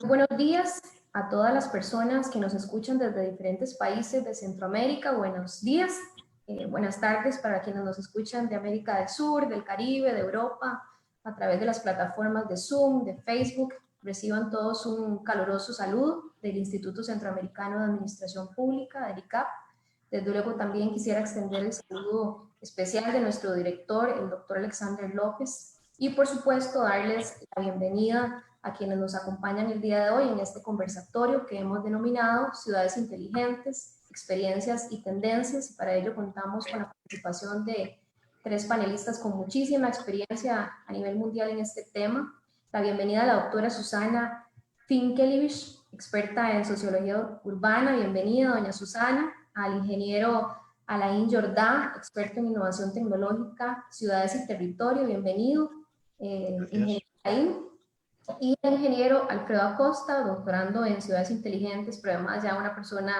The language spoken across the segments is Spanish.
Buenos días a todas las personas que nos escuchan desde diferentes países de Centroamérica. Buenos días, buenas tardes para quienes nos escuchan de América del Sur, del Caribe, de Europa, a través de las plataformas de Zoom, de Facebook. Reciban todos un caluroso saludo del Instituto Centroamericano de Administración Pública, del ICAP. Desde luego también quisiera extender el saludo especial de nuestro director, el doctor Alexander López, y por supuesto darles la bienvenida a quienes nos acompañan el día de hoy en este conversatorio que hemos denominado Ciudades Inteligentes, Experiencias y Tendencias, y para ello contamos con la participación de 3 panelistas con muchísima experiencia a nivel mundial en este tema. La bienvenida a la doctora Susana Finkelevich, experta en sociología urbana. Bienvenida, doña Susana. Al ingeniero Alain Jordá, experto en innovación tecnológica, ciudades y territorio. Bienvenido, ingeniero Alain. Y el ingeniero Alfredo Acosta, doctorando en ciudades inteligentes, pero además ya una persona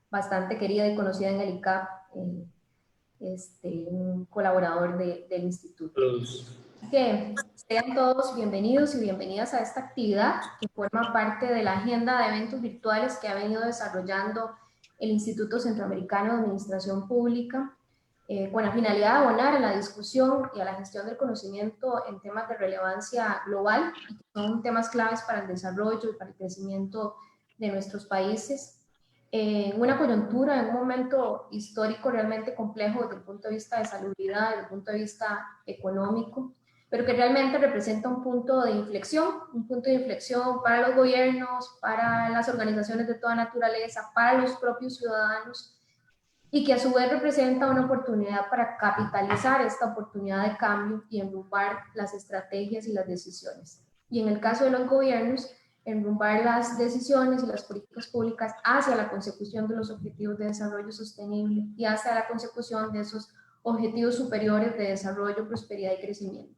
bastante querida y conocida en el ICAP, un colaborador del instituto. Así que sean todos bienvenidos y bienvenidas a esta actividad que forma parte de la agenda de eventos virtuales que ha venido desarrollando el Instituto Centroamericano de Administración Pública, con la finalidad de abonar a la discusión y a la gestión del conocimiento en temas de relevancia global, y que son temas claves para el desarrollo y para el crecimiento de nuestros países, en una coyuntura, en un momento histórico realmente complejo desde el punto de vista de salubridad, desde el punto de vista económico, pero que realmente representa un punto de inflexión para los gobiernos, para las organizaciones de toda naturaleza, para los propios ciudadanos, y que a su vez representa una oportunidad para capitalizar esta oportunidad de cambio y enrumbar las estrategias y las decisiones. Y en el caso de los gobiernos, enrumbar las decisiones y las políticas públicas hacia la consecución de los objetivos de desarrollo sostenible y hacia la consecución de esos objetivos superiores de desarrollo, prosperidad y crecimiento.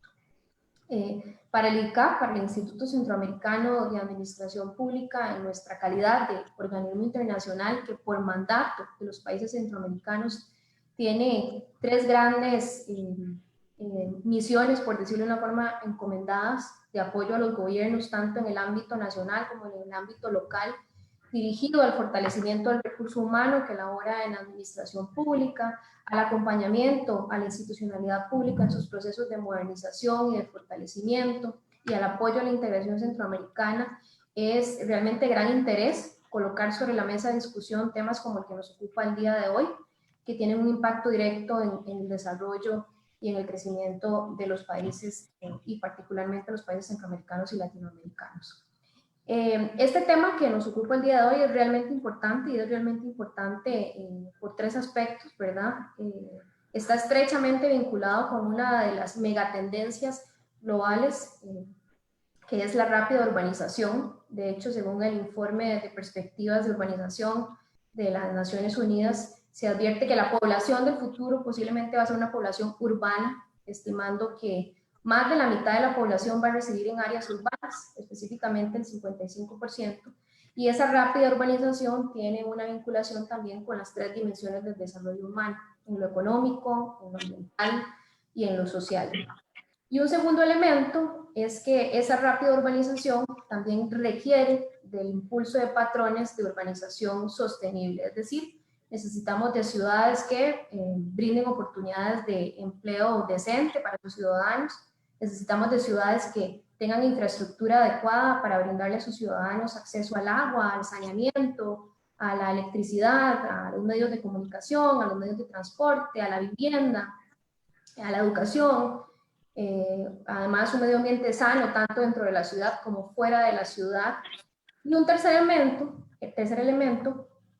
Para el ICAP, para el Instituto Centroamericano de Administración Pública, en nuestra calidad de organismo internacional que por mandato de los países centroamericanos tiene 3 grandes misiones, por decirlo de una forma, encomendadas de apoyo a los gobiernos, tanto en el ámbito nacional como en el ámbito local, dirigido al fortalecimiento del recurso humano que elabora en administración pública, al acompañamiento a la institucionalidad pública en sus procesos de modernización y de fortalecimiento, y al apoyo a la integración centroamericana. Es realmente de gran interés colocar sobre la mesa de discusión temas como el que nos ocupa el día de hoy, que tienen un impacto directo en el desarrollo y en el crecimiento de los países, y particularmente los países centroamericanos y latinoamericanos. Este tema que nos ocupa el día de hoy es realmente importante, y es realmente importante por 3 aspectos, ¿verdad? Está estrechamente vinculado con una de las megatendencias globales, que es la rápida urbanización. De hecho, según el informe de perspectivas de urbanización de las Naciones Unidas, se advierte que la población del futuro posiblemente va a ser una población urbana, estimando que más de la mitad de la población va a residir en áreas urbanas, específicamente el 55%, y esa rápida urbanización tiene una vinculación también con las 3 dimensiones del desarrollo humano, en lo económico, en lo ambiental y en lo social. Y un segundo elemento es que esa rápida urbanización también requiere del impulso de patrones de urbanización sostenible, es decir, necesitamos de ciudades que brinden oportunidades de empleo decente para los ciudadanos, necesitamos de ciudades que tengan infraestructura adecuada para brindarle a sus ciudadanos acceso al agua, al saneamiento, a la electricidad, a los medios de comunicación, a los medios de transporte, a la vivienda, a la educación. Además, un medio ambiente sano, tanto dentro de la ciudad como fuera de la ciudad. Y un tercer elemento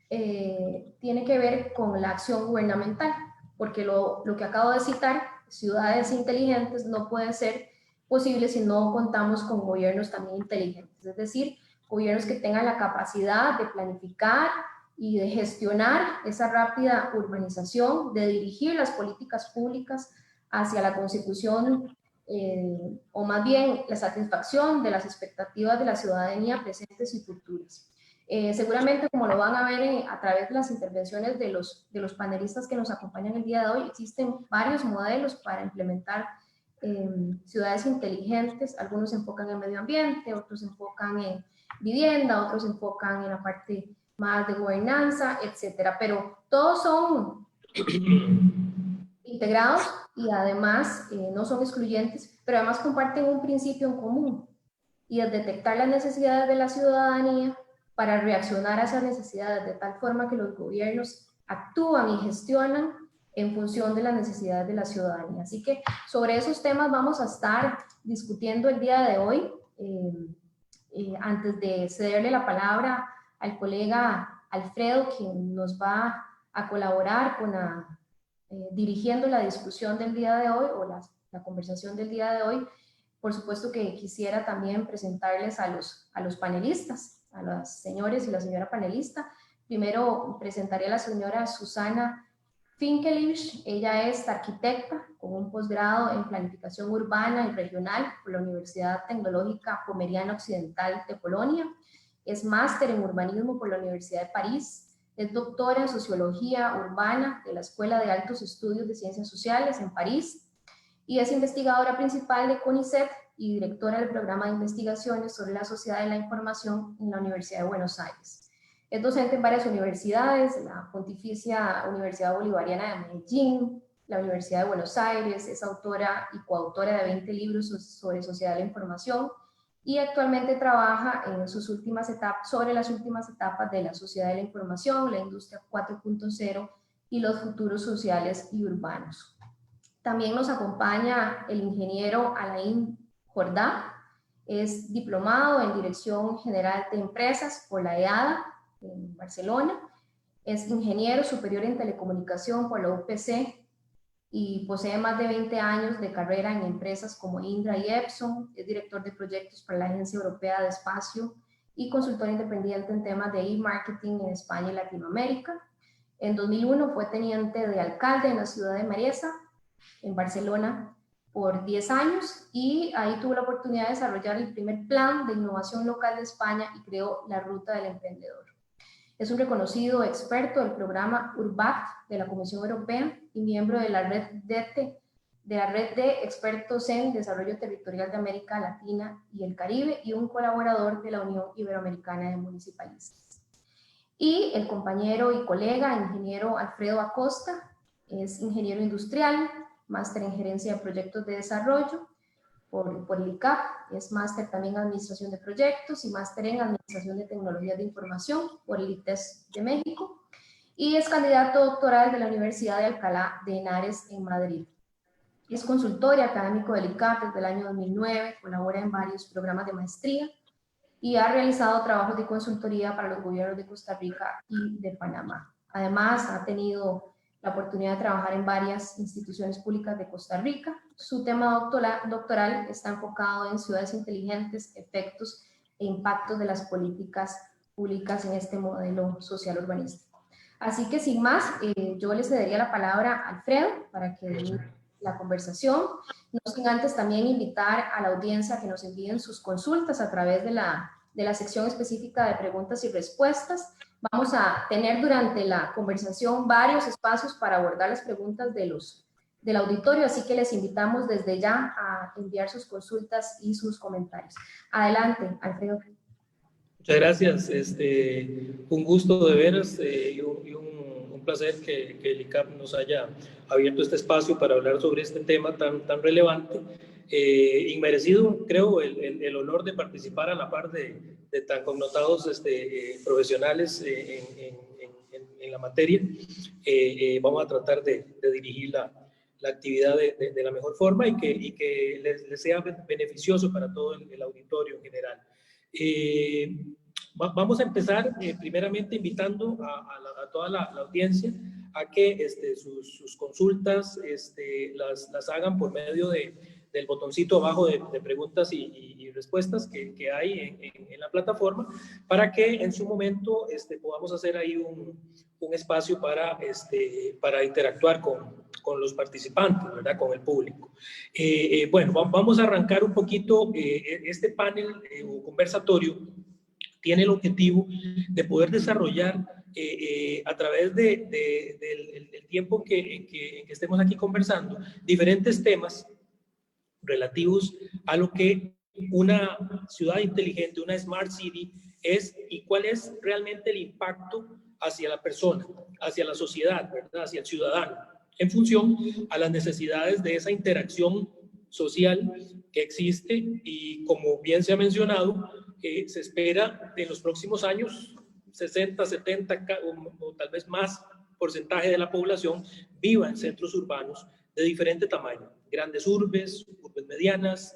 tiene que ver con la acción gubernamental, porque lo que acabo de citar, ciudades inteligentes, no puede ser posible si no contamos con gobiernos también inteligentes, es decir, gobiernos que tengan la capacidad de planificar y de gestionar esa rápida urbanización, de dirigir las políticas públicas hacia la consecución o más bien la satisfacción de las expectativas de la ciudadanía presentes y futuras. Seguramente, como lo van a ver a través de las intervenciones de los panelistas que nos acompañan el día de hoy, existen varios modelos para implementar ciudades inteligentes. Algunos se enfocan en medio ambiente, otros se enfocan vivienda, otros se enfocan en la parte más de gobernanza, etcétera. Pero todos son integrados y además no son excluyentes, pero además comparten un principio en común, y es detectar las necesidades de la ciudadanía para reaccionar a esas necesidades de tal forma que los gobiernos actúan y gestionan en función de las necesidades de la ciudadanía. Así que sobre esos temas vamos a estar discutiendo el día de hoy. Antes de cederle la palabra al colega Alfredo, quien nos va a colaborar con dirigiendo la discusión del día de hoy o la conversación del día de hoy, por supuesto que quisiera también presentarles a los panelistas, a los señores y la señora panelista. Primero presentaré a la señora Susana Finkelich. Ella es arquitecta con un posgrado en planificación urbana y regional por la Universidad Tecnológica Pomeriana Occidental de Polonia. Es máster en urbanismo por la Universidad de París. Es doctora en sociología urbana de la Escuela de Altos Estudios de Ciencias Sociales en París y es investigadora principal de CONICET y directora del programa de investigaciones sobre la sociedad de la información en la Universidad de Buenos Aires. Es docente en varias universidades, la Pontificia Universidad Bolivariana de Medellín, la Universidad de Buenos Aires, es autora y coautora de 20 libros sobre sociedad de la información y actualmente trabaja en sobre las últimas etapas de la sociedad de la información, la industria 4.0 y los futuros sociales y urbanos. También nos acompaña el ingeniero Alain Jordá, es diplomado en Dirección General de Empresas por la EADA en Barcelona, es ingeniero superior en telecomunicación por la UPC y posee más de 20 años de carrera en empresas como Indra y Epson, es director de proyectos para la Agencia Europea de Espacio y consultor independiente en temas de e-marketing en España y Latinoamérica. En 2001 fue teniente de alcalde en la ciudad de Mariesa, en Barcelona, por 10 años y ahí tuvo la oportunidad de desarrollar el primer plan de innovación local de España y creó la Ruta del Emprendedor. Es un reconocido experto del programa URBACT de la Comisión Europea y miembro de la red de expertos en desarrollo territorial de América Latina y el Caribe y un colaborador de la Unión Iberoamericana de Municipalistas. Y el compañero y colega, ingeniero Alfredo Acosta, es ingeniero industrial, máster en gerencia de proyectos de desarrollo por el ICAP, es máster también en administración de proyectos y máster en administración de tecnologías de información por el ITES de México y es candidato doctoral de la Universidad de Alcalá de Henares en Madrid. Es consultor y académico del ICAP desde el año 2009, colabora en varios programas de maestría y ha realizado trabajos de consultoría para los gobiernos de Costa Rica y de Panamá. Además, ha tenido la oportunidad de trabajar en varias instituciones públicas de Costa Rica. Su tema doctoral está enfocado en ciudades inteligentes, efectos e impactos de las políticas públicas en este modelo social urbanístico. Así que sin más, yo le cedería la palabra a Alfredo para que dé la conversación. No sin antes también invitar a la audiencia a que nos envíen sus consultas a través de la sección específica de preguntas y respuestas. Vamos a tener durante la conversación varios espacios para abordar las preguntas del auditorio, así que les invitamos desde ya a enviar sus consultas y sus comentarios. Adelante, Alfredo. Muchas gracias. Un gusto de veras y un placer que el ICAP nos haya abierto este espacio para hablar sobre este tema tan relevante. Inmerecido, creo, el honor de participar a la par de tan connotados profesionales en la materia. Vamos a tratar de dirigir la actividad de la mejor forma y que les sea beneficioso para todo el auditorio en general. Vamos a empezar primeramente invitando a toda la audiencia a que sus consultas las hagan por medio del botoncito abajo de preguntas y respuestas que hay en la plataforma, para que en su momento podamos hacer ahí un espacio para interactuar con los participantes, ¿verdad? Con el público. Bueno, vamos a arrancar un poquito. Este panel o conversatorio tiene el objetivo de poder desarrollar a través del tiempo en que estemos aquí conversando diferentes temas relativos a lo que una ciudad inteligente, una Smart City, es y cuál es realmente el impacto hacia la persona, hacia la sociedad, ¿verdad? Hacia el ciudadano, en función a las necesidades de esa interacción social que existe y, como bien se ha mencionado, se espera en los próximos años 60, 70 o tal vez más porcentaje de la población viva en centros urbanos de diferente tamaño, grandes urbes, urbes medianas,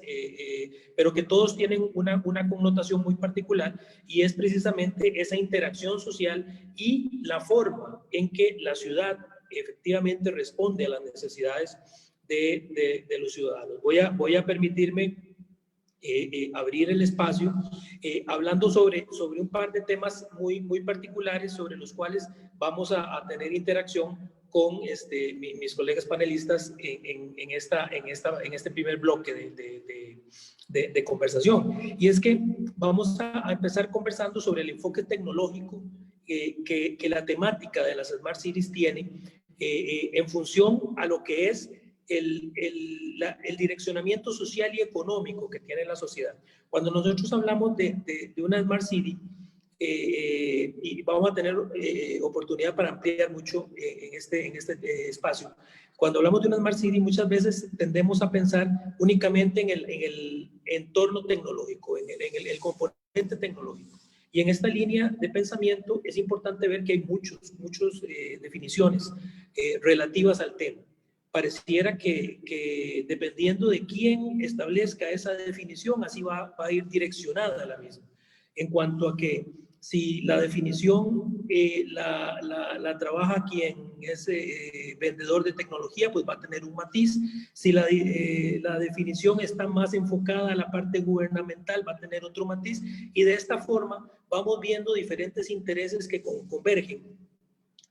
pero que todos tienen una connotación muy particular, y es precisamente esa interacción social y la forma en que la ciudad efectivamente responde a las necesidades de los ciudadanos. Voy a permitirme abrir el espacio hablando sobre un par de temas muy particulares sobre los cuales vamos a tener interacción con mis colegas panelistas en este primer bloque de conversación. Y es que vamos a empezar conversando sobre el enfoque tecnológico que la temática de las Smart Cities tiene en función a lo que es el direccionamiento social y económico que tiene la sociedad. Cuando nosotros hablamos de una Smart City, y vamos a tener oportunidad para ampliar mucho en este espacio, cuando hablamos de una Smart City muchas veces tendemos a pensar únicamente en el entorno tecnológico, en el componente tecnológico. Y en esta línea de pensamiento es importante ver que hay muchas definiciones relativas al tema. Pareciera que dependiendo de quién establezca esa definición, así va a ir direccionada la misma. En cuanto a que si la definición la trabaja quien es vendedor de tecnología, pues va a tener un matiz. Si la definición está más enfocada a la parte gubernamental, va a tener otro matiz. Y de esta forma vamos viendo diferentes intereses que convergen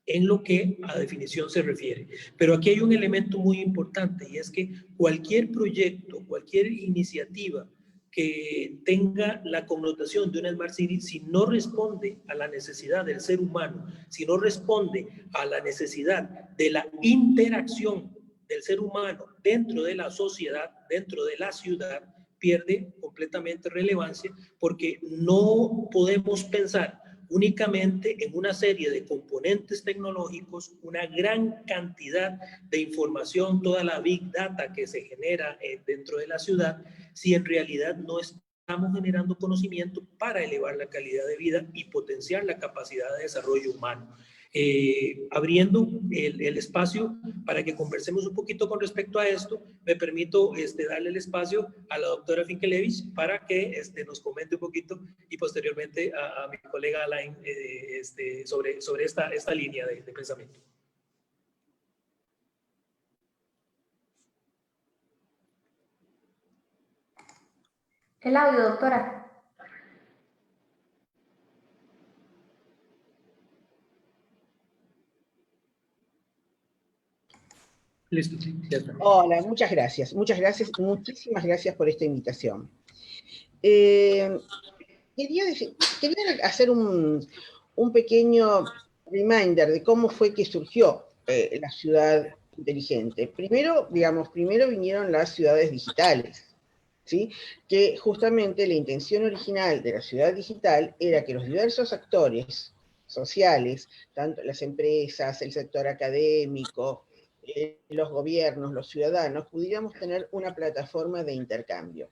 en lo que a definición se refiere. Pero aquí hay un elemento muy importante, y es que cualquier proyecto, cualquier iniciativa que tenga la connotación de una Smart City, si no responde a la necesidad del ser humano, si no responde a la necesidad de la interacción del ser humano dentro de la sociedad, dentro de la ciudad, pierde completamente relevancia, porque no podemos pensar únicamente en una serie de componentes tecnológicos, una gran cantidad de información, toda la big data que se genera dentro de la ciudad, si en realidad no estamos generando conocimiento para elevar la calidad de vida y potenciar la capacidad de desarrollo humano. Abriendo el espacio para que conversemos un poquito con respecto a esto, me permito darle el espacio a la doctora Finkelevich para que nos comente un poquito, y posteriormente a mi colega Alain sobre esta línea de pensamiento. El audio, doctora. Listo. Hola, muchas gracias, muchísimas gracias por esta invitación. Quería hacer un pequeño reminder de cómo fue que surgió la ciudad inteligente. Primero vinieron las ciudades digitales, ¿sí? Que justamente la intención original de la ciudad digital era que los diversos actores sociales, tanto las empresas, el sector académico, los gobiernos, los ciudadanos, pudiéramos tener una plataforma de intercambio.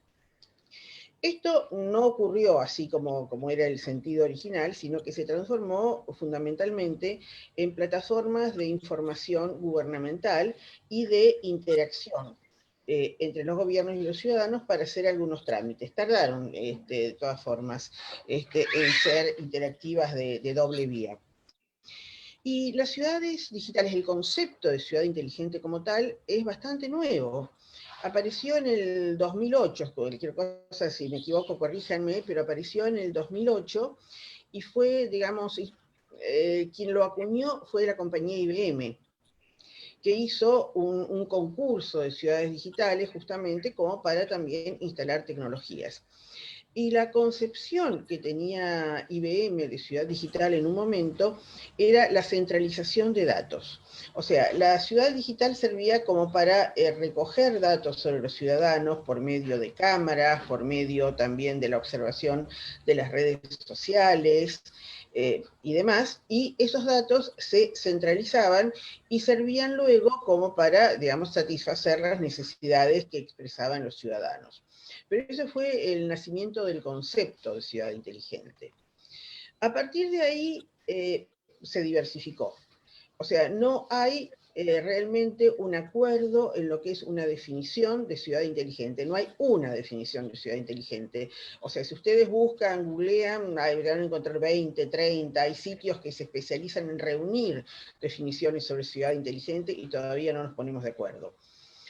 Esto no ocurrió así como era el sentido original, sino que se transformó fundamentalmente en plataformas de información gubernamental y de interacción entre los gobiernos y los ciudadanos para hacer algunos trámites. Tardaron, de todas formas, en ser interactivas de doble vía. Y las ciudades digitales, el concepto de ciudad inteligente como tal, es bastante nuevo. Apareció en el 2008, cualquier cosa, si me equivoco, corríjanme, pero apareció en el 2008 y fue, digamos, quien lo acuñó fue la compañía IBM, que hizo un concurso de ciudades digitales justamente como para también instalar tecnologías. Y la concepción que tenía IBM de ciudad digital en un momento era la centralización de datos. O sea, la ciudad digital servía como para recoger datos sobre los ciudadanos por medio de cámaras, por medio también de la observación de las redes sociales y demás, y esos datos se centralizaban y servían luego como para, digamos, satisfacer las necesidades que expresaban los ciudadanos. Pero ese fue el nacimiento del concepto de ciudad inteligente. A partir de ahí se diversificó. O sea, no hay realmente un acuerdo en lo que es una definición de ciudad inteligente. No hay una definición de ciudad inteligente. O sea, si ustedes buscan, googlean, van a encontrar 20, 30, hay sitios que se especializan en reunir definiciones sobre ciudad inteligente y todavía no nos ponemos de acuerdo.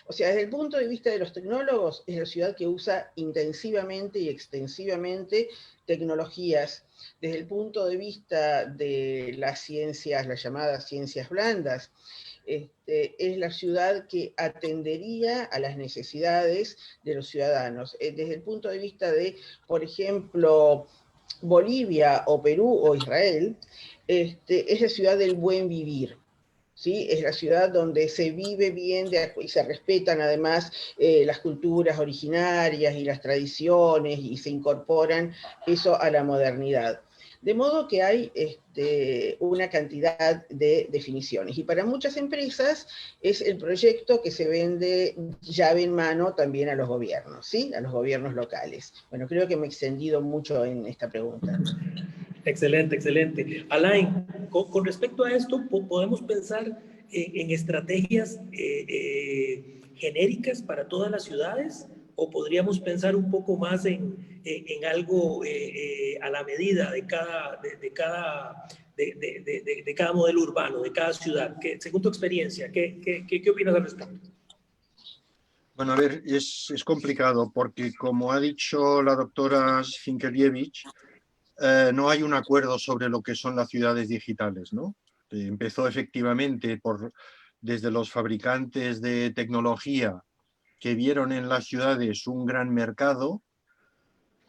O sea, desde el punto de vista de los tecnólogos, es la ciudad que usa intensivamente y extensivamente tecnologías. Desde el punto de vista de las ciencias, las llamadas ciencias blandas, es la ciudad que atendería a las necesidades de los ciudadanos. Desde el punto de vista de, por ejemplo, Bolivia o Perú o Israel, es la ciudad del buen vivir. ¿Sí? Es la ciudad donde se vive bien y se respetan además las culturas originarias y las tradiciones y se incorporan eso a la modernidad. De modo que hay una cantidad de definiciones. Y para muchas empresas es el proyecto que se vende llave en mano también a los gobiernos, ¿sí? A los gobiernos locales. Bueno, creo que me he extendido mucho en esta pregunta. Excelente, excelente. Alain, con respecto a esto, podemos pensar en estrategias genéricas para todas las ciudades, o podríamos pensar un poco más en algo a la medida de cada modelo urbano, de cada ciudad. Según tu experiencia, ¿qué opinas al respecto? Bueno, a ver, es complicado porque, como ha dicho la doctora Sinkelievich, no hay un acuerdo sobre lo que son las ciudades digitales, ¿no? Empezó efectivamente desde los fabricantes de tecnología que vieron en las ciudades un gran mercado,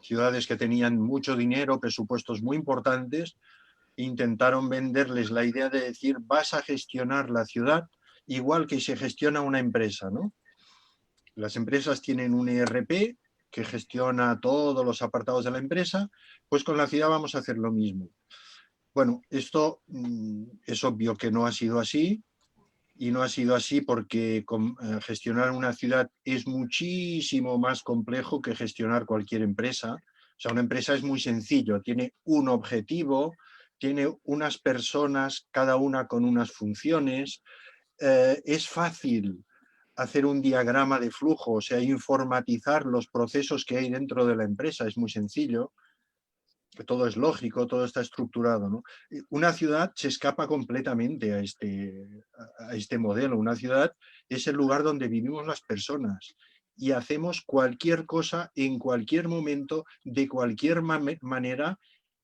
ciudades que tenían mucho dinero, presupuestos muy importantes, intentaron venderles la idea de decir, vas a gestionar la ciudad igual que se gestiona una empresa, ¿no? Las empresas tienen un ERP que gestiona todos los apartados de la empresa, pues con la ciudad vamos a hacer lo mismo. Bueno, esto es obvio que no ha sido así, y no ha sido así porque gestionar una ciudad es muchísimo más complejo que gestionar cualquier empresa. O sea, una empresa es muy sencillo, tiene un objetivo, tiene unas personas, cada una con unas funciones, es fácil hacer un diagrama de flujo, o sea, informatizar los procesos que hay dentro de la empresa, es muy sencillo, que todo es lógico, todo está estructurado, ¿no? Una ciudad se escapa completamente a este modelo. Una ciudad es el lugar donde vivimos las personas y hacemos cualquier cosa en cualquier momento, de cualquier manera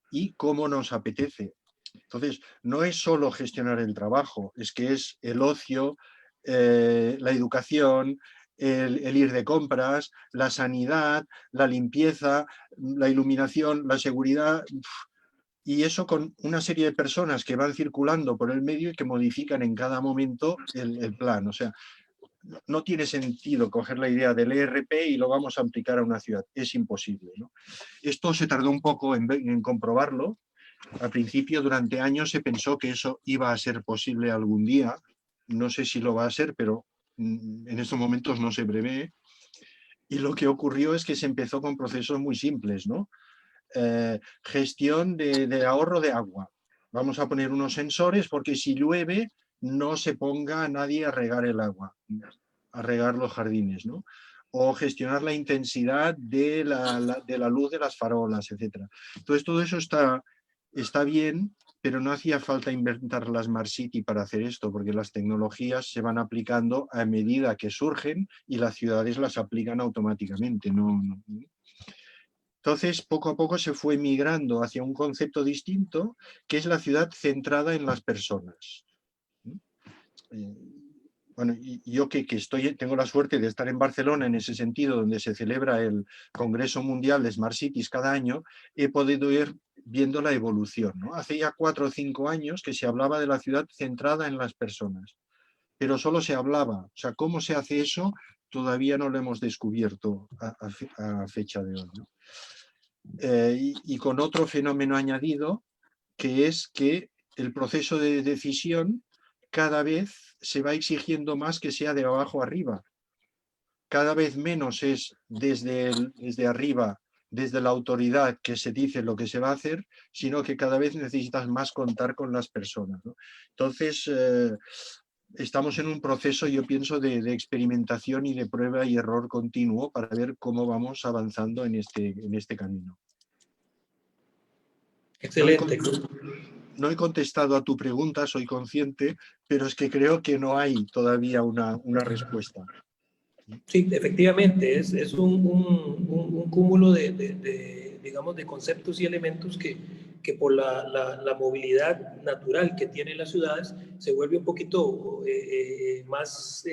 y como nos apetece. Entonces, no es solo gestionar el trabajo, es que es el ocio, la educación, el ir de compras, la sanidad, la limpieza, la iluminación, la seguridad, y eso con una serie de personas que van circulando por el medio y que modifican en cada momento el plan. O sea, no tiene sentido coger la idea del ERP y lo vamos a aplicar a una ciudad. Es imposible, ¿no? Esto se tardó un poco en comprobarlo. Al principio, durante años, se pensó que eso iba a ser posible algún día. No sé si lo va a ser, pero en estos momentos no se prevé. Y lo que ocurrió es que se empezó con procesos muy simples, ¿no? Gestión de ahorro de agua. Vamos a poner unos sensores porque si llueve no se ponga a nadie a regar el agua, a regar los jardines, ¿no? O gestionar la intensidad de la luz de las farolas, etc. Entonces todo eso está bien, pero no hacía falta inventar la Smart City para hacer esto, porque las tecnologías se van aplicando a medida que surgen y las ciudades las aplican automáticamente. Entonces, poco a poco se fue migrando hacia un concepto distinto, que es la ciudad centrada en las personas. bueno, y yo que tengo la suerte de estar en Barcelona en ese sentido, donde se celebra el Congreso Mundial de Smart Cities cada año, he podido ir viendo la evolución, ¿no? Hace ya 4 o 5 años que se hablaba de la ciudad centrada en las personas, pero solo se hablaba. O sea, ¿cómo se hace eso? Todavía no lo hemos descubierto a fecha de hoy, ¿no? Y con otro fenómeno añadido, que es que el proceso de decisión cada vez se va exigiendo más que sea de abajo arriba. Cada vez menos es desde arriba, desde la autoridad que se dice lo que se va a hacer, sino que cada vez necesitas más contar con las personas, ¿no? Entonces, estamos en un proceso, yo pienso, de experimentación y de prueba y error continuo para ver cómo vamos avanzando en este camino. Excelente. No he contestado a tu pregunta, soy consciente, pero es que creo que no hay todavía una respuesta. Sí, efectivamente, es un cúmulo digamos, de conceptos y elementos que por la movilidad natural que tienen las ciudades se vuelve un poquito más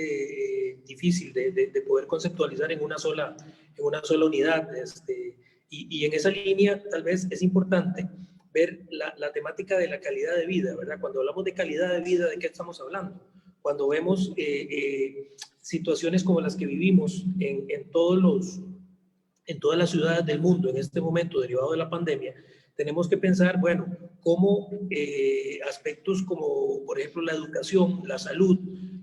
difícil de poder conceptualizar en una sola unidad. Y en esa línea tal vez es importante ver la temática de la calidad de vida, ¿verdad? Cuando hablamos de calidad de vida, ¿de qué estamos hablando? Cuando vemos situaciones como las que vivimos en todas las ciudades del mundo en este momento derivado de la pandemia, tenemos que pensar, bueno, cómo aspectos como, por ejemplo, la educación, la salud,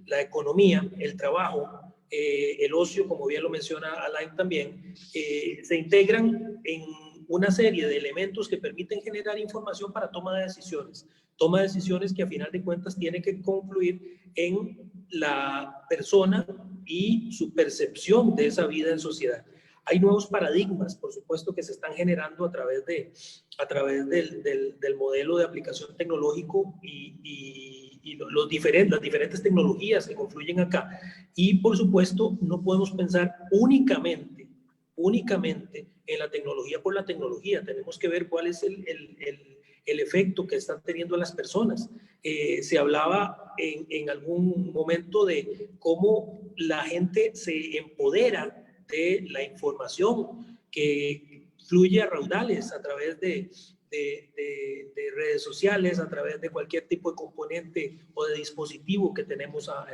la economía, el trabajo, el ocio, como bien lo menciona Alain también, se integran en una serie de elementos que permiten generar información para toma de decisiones que a final de cuentas tienen que confluir en la persona y su percepción de esa vida en sociedad. Hay nuevos paradigmas, por supuesto, que se están generando a través del modelo de aplicación tecnológico y las diferentes tecnologías que confluyen acá. Y, por supuesto, no podemos pensar únicamente en la tecnología por la tecnología. Tenemos que ver cuál es el efecto que están teniendo las personas. Se hablaba en algún momento de cómo la gente se empodera de la información que fluye a raudales a través de redes sociales, a través de cualquier tipo de componente o de dispositivo que tenemos a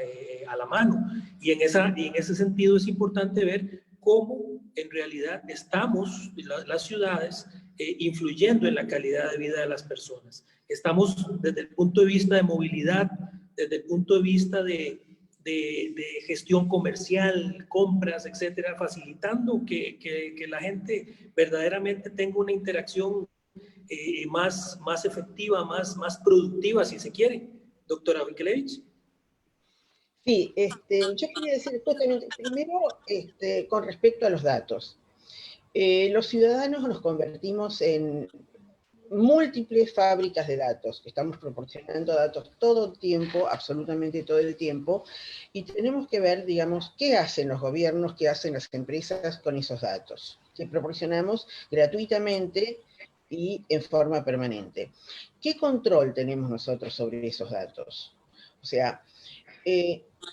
la mano. Y en ese sentido es importante ver cómo en realidad estamos, las ciudades, influyendo en la calidad de vida de las personas. Estamos desde el punto de vista de movilidad, desde el punto de vista de gestión comercial, compras, etcétera, facilitando que la gente verdaderamente tenga una interacción más efectiva, más productiva, si se quiere. Doctora Vinkelevich. Sí, yo quería decir justamente, primero, con respecto a los datos. Los ciudadanos nos convertimos en múltiples fábricas de datos, que estamos proporcionando datos todo el tiempo, absolutamente todo el tiempo, y tenemos que ver, digamos, qué hacen los gobiernos, qué hacen las empresas con esos datos, que proporcionamos gratuitamente y en forma permanente. ¿Qué control tenemos nosotros sobre esos datos? O sea,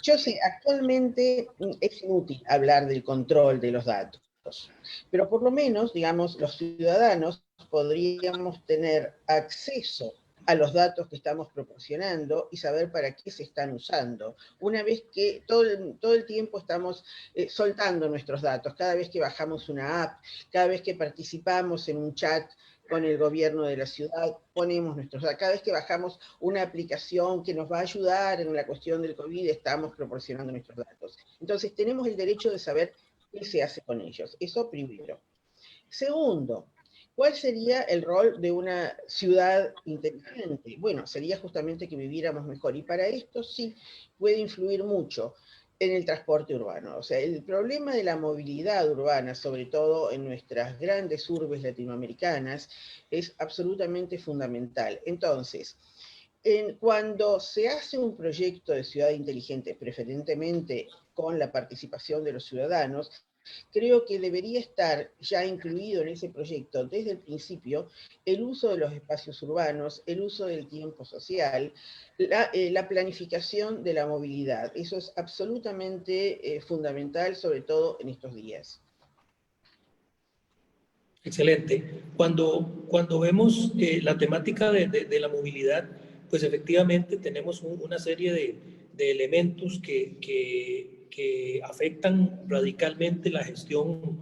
yo sé, actualmente es inútil hablar del control de los datos, pero por lo menos, digamos, los ciudadanos podríamos tener acceso a los datos que estamos proporcionando y saber para qué se están usando. Una vez que todo el tiempo estamos soltando nuestros datos, cada vez que bajamos una app, cada vez que participamos en un chat con el gobierno de la ciudad, ponemos nuestros datos. Cada vez que bajamos una aplicación que nos va a ayudar en la cuestión del COVID, estamos proporcionando nuestros datos. Entonces, tenemos el derecho de saber qué se hace con ellos. Eso primero. Segundo, ¿cuál sería el rol de una ciudad inteligente? Bueno, sería justamente que viviéramos mejor. Y para esto sí puede influir mucho en el transporte urbano. O sea, el problema de la movilidad urbana, sobre todo en nuestras grandes urbes latinoamericanas, es absolutamente fundamental. Entonces, cuando se hace un proyecto de ciudad inteligente, preferentemente con la participación de los ciudadanos, Creo que debería estar ya incluido en ese proyecto desde el principio el uso de los espacios urbanos, el uso del tiempo social, la planificación de la movilidad. Eso es absolutamente fundamental, sobre todo en estos días. Excelente. Cuando vemos la temática de la movilidad, pues efectivamente tenemos una serie de elementos que afectan radicalmente la gestión,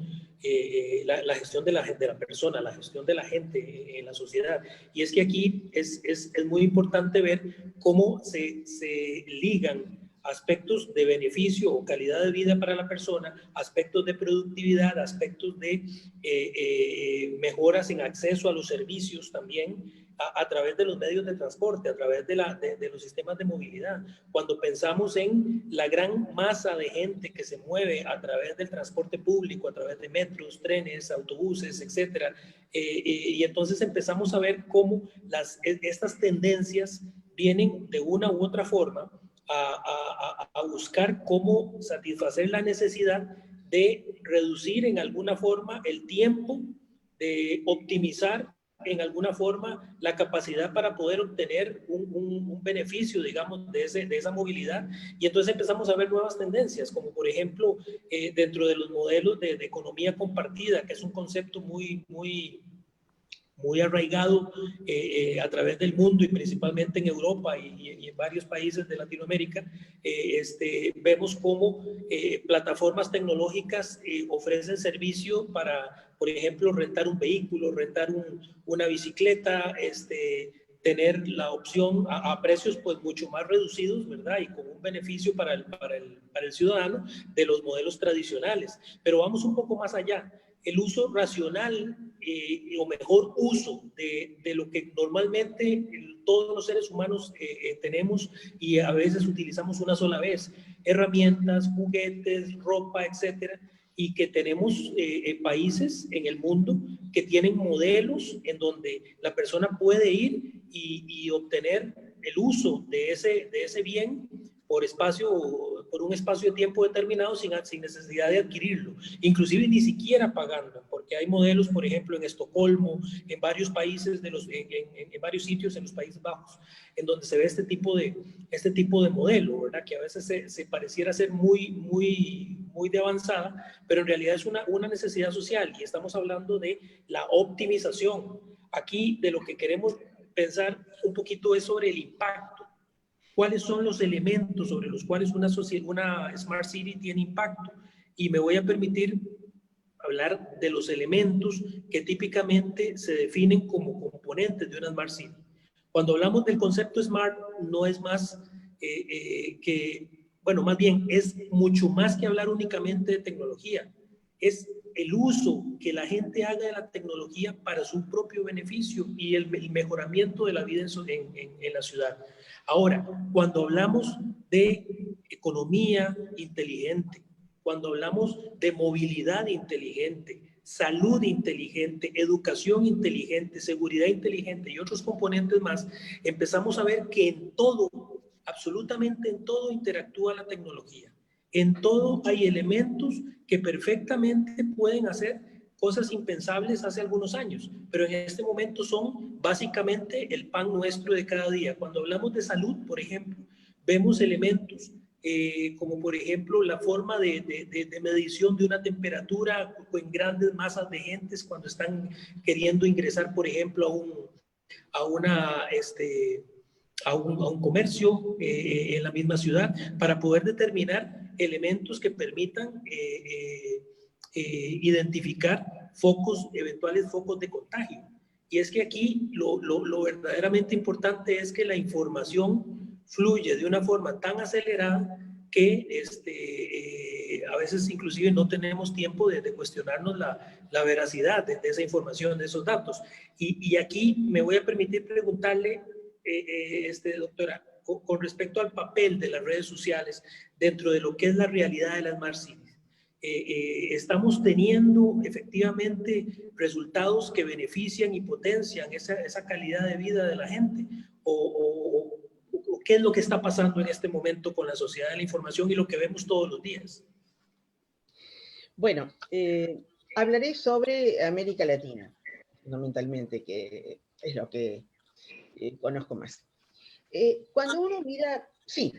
la gestión de la persona, la gestión de la gente en la sociedad. Y es que aquí es muy importante ver cómo se ligan aspectos de beneficio o calidad de vida para la persona, aspectos de productividad, aspectos de mejoras en acceso a los servicios también, a través de los medios de transporte, a través de los sistemas de movilidad. Cuando pensamos en la gran masa de gente que se mueve a través del transporte público, a través de metros, trenes, autobuses, etcétera, y entonces empezamos a ver cómo estas tendencias vienen de una u otra forma a buscar cómo satisfacer la necesidad de reducir en alguna forma el tiempo, de optimizar en alguna forma la capacidad para poder obtener un beneficio, digamos, de esa movilidad. Y entonces empezamos a ver nuevas tendencias, como por ejemplo, dentro de los modelos de economía compartida, que es un concepto muy arraigado a través del mundo y principalmente en Europa y en varios países de Latinoamérica. Vemos cómo plataformas tecnológicas ofrecen servicio para, por ejemplo, rentar un vehículo, rentar una bicicleta, tener la opción a precios pues mucho más reducidos, ¿verdad? Y con un beneficio para el ciudadano de los modelos tradicionales. Pero vamos un poco más allá. El uso racional o mejor uso de lo que normalmente todos los seres humanos tenemos y a veces utilizamos una sola vez, herramientas, juguetes, ropa, etcétera, y que tenemos países en el mundo que tienen modelos en donde la persona puede ir y obtener el uso de ese bien por un espacio de tiempo determinado sin necesidad de adquirirlo, inclusive ni siquiera pagando, porque hay modelos, por ejemplo, en Estocolmo, en varios países, en varios sitios en los Países Bajos, en donde se ve este tipo de modelo, ¿verdad? Que a veces se pareciera ser muy de avanzada, pero en realidad es una necesidad social y estamos hablando de la optimización. Aquí de lo que queremos pensar un poquito es sobre el impacto. ¿Cuáles son los elementos sobre los cuales una Smart City tiene impacto? Y me voy a permitir hablar de los elementos que típicamente se definen como componentes de una Smart City. Cuando hablamos del concepto Smart, no es más más bien es mucho más que hablar únicamente de tecnología. Es el uso que la gente haga de la tecnología para su propio beneficio y el mejoramiento de la vida en la ciudad. Ahora, cuando hablamos de economía inteligente, cuando hablamos de movilidad inteligente, salud inteligente, educación inteligente, seguridad inteligente y otros componentes más, empezamos a ver que en todo, absolutamente en todo interactúa la tecnología. En todo hay elementos que perfectamente pueden hacer cosas impensables hace algunos años, pero en este momento son básicamente el pan nuestro de cada día. Cuando hablamos de salud, por ejemplo, vemos elementos como por ejemplo la forma de medición de una temperatura en grandes masas de gentes cuando están queriendo ingresar, por ejemplo, a un comercio en la misma ciudad, para poder determinar elementos que permitan identificar eventuales focos de contagio. Y es que aquí lo verdaderamente importante es que la información fluye de una forma tan acelerada que a veces inclusive no tenemos tiempo de cuestionarnos la veracidad de esa información, de esos datos. Y aquí me voy a permitir preguntarle, doctora, con respecto al papel de las redes sociales dentro de lo que es la realidad de las Smart Cities. Estamos teniendo efectivamente resultados que benefician y potencian esa calidad de vida de la gente, o qué es lo que está pasando en este momento con la sociedad de la información y lo que vemos todos los días. Bueno, hablaré sobre América Latina, fundamentalmente, que es lo que conozco más. Cuando uno mira, sí,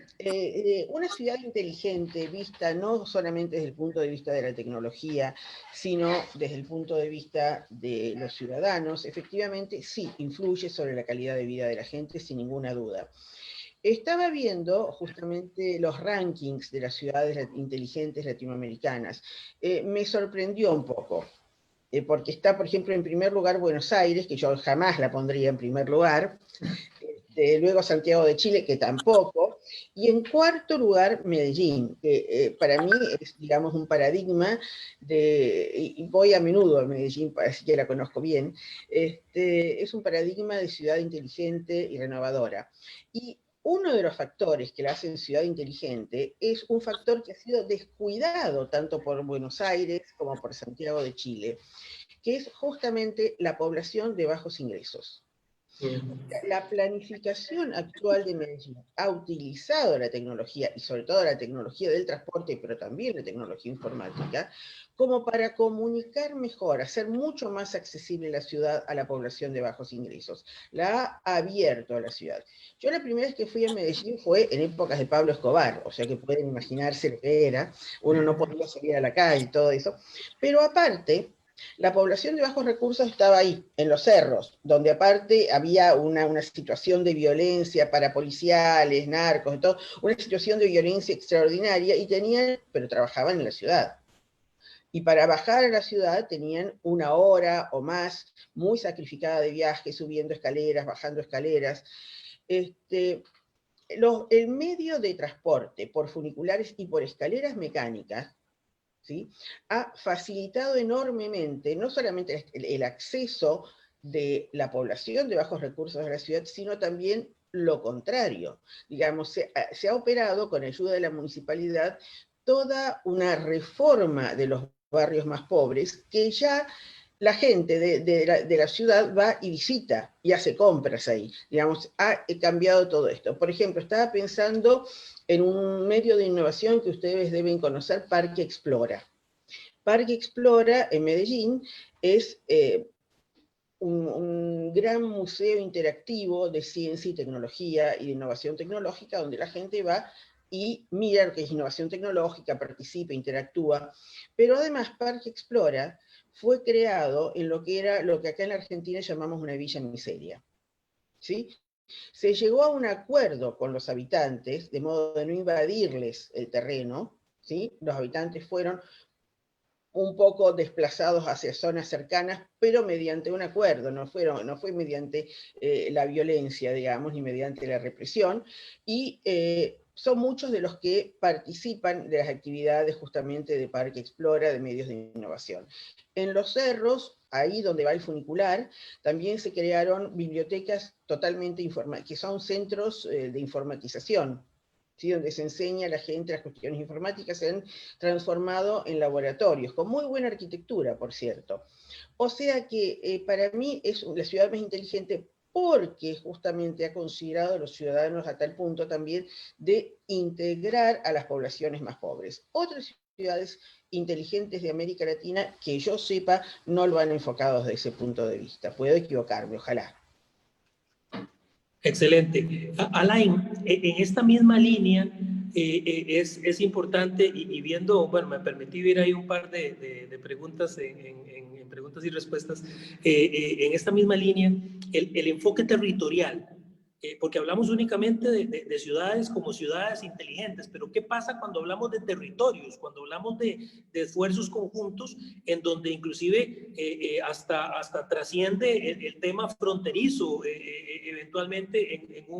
una ciudad inteligente vista no solamente desde el punto de vista de la tecnología, sino desde el punto de vista de los ciudadanos, efectivamente sí influye sobre la calidad de vida de la gente, sin ninguna duda. Estaba viendo justamente los rankings de las ciudades inteligentes latinoamericanas. Me sorprendió un poco, porque está, por ejemplo, en primer lugar Buenos Aires, que yo jamás la pondría en primer lugar, luego Santiago de Chile, que tampoco, y en cuarto lugar Medellín, que para mí es, digamos, un paradigma y voy a menudo a Medellín, así que la conozco bien, es un paradigma de ciudad inteligente y renovadora. Y uno de los factores que la hacen ciudad inteligente es un factor que ha sido descuidado tanto por Buenos Aires como por Santiago de Chile, que es justamente la población de bajos ingresos. La planificación actual de Medellín ha utilizado la tecnología, y sobre todo la tecnología del transporte, pero también la tecnología informática, como para comunicar mejor, hacer mucho más accesible la ciudad a la población de bajos ingresos. La ha abierto a la ciudad. Yo la primera vez que fui a Medellín fue en épocas de Pablo Escobar, o sea que pueden imaginarse lo que era, uno no podía salir a la calle y todo eso, pero aparte, la población de bajos recursos estaba ahí, en los cerros, donde aparte había una situación de violencia para policiales, narcos, y todo, una situación de violencia extraordinaria, pero trabajaban en la ciudad. Y para bajar a la ciudad tenían una hora o más, muy sacrificada de viaje, subiendo escaleras, bajando escaleras. El medio de transporte por funiculares y por escaleras mecánicas, ¿sí?, ha facilitado enormemente no solamente el acceso de la población de bajos recursos a la ciudad, sino también lo contrario. Digamos, se ha operado con ayuda de la municipalidad toda una reforma de los barrios más pobres, que ya la gente de la ciudad va y visita y hace compras ahí. Digamos, ha cambiado todo esto. Por ejemplo, estaba pensando en un medio de innovación que ustedes deben conocer, Parque Explora. Parque Explora en Medellín es un gran museo interactivo de ciencia y tecnología y de innovación tecnológica, donde la gente va y mira lo que es innovación tecnológica, participa, interactúa. Pero además Parque Explora fue creado en lo que acá en la Argentina llamamos una villa miseria, ¿sí? Se llegó a un acuerdo con los habitantes, de modo de no invadirles el terreno, ¿sí? Los habitantes fueron un poco desplazados hacia zonas cercanas, pero mediante un acuerdo, no fue mediante la violencia, digamos, ni mediante la represión, y son muchos de los que participan de las actividades justamente de Parque Explora, de medios de innovación. En los cerros, ahí donde va el funicular, también se crearon bibliotecas totalmente que son centros de informatización, ¿sí?, donde se enseña a la gente las cuestiones informáticas, se han transformado en laboratorios, con muy buena arquitectura, por cierto. O sea que para mí es la ciudad más inteligente porque justamente ha considerado a los ciudadanos a tal punto también de integrar a las poblaciones más pobres. Otras ciudades inteligentes de América Latina, que yo sepa, no lo han enfocado desde ese punto de vista. Puedo equivocarme, ojalá. Excelente. Alain, en esta misma línea es importante y viendo, bueno, me permití ver ahí un par de preguntas en preguntas y respuestas. En esta misma línea, el enfoque territorial, porque hablamos únicamente de ciudades como ciudades inteligentes, pero ¿qué pasa cuando hablamos de territorios, cuando hablamos de esfuerzos conjuntos en donde inclusive hasta trasciende el tema fronterizo eventualmente en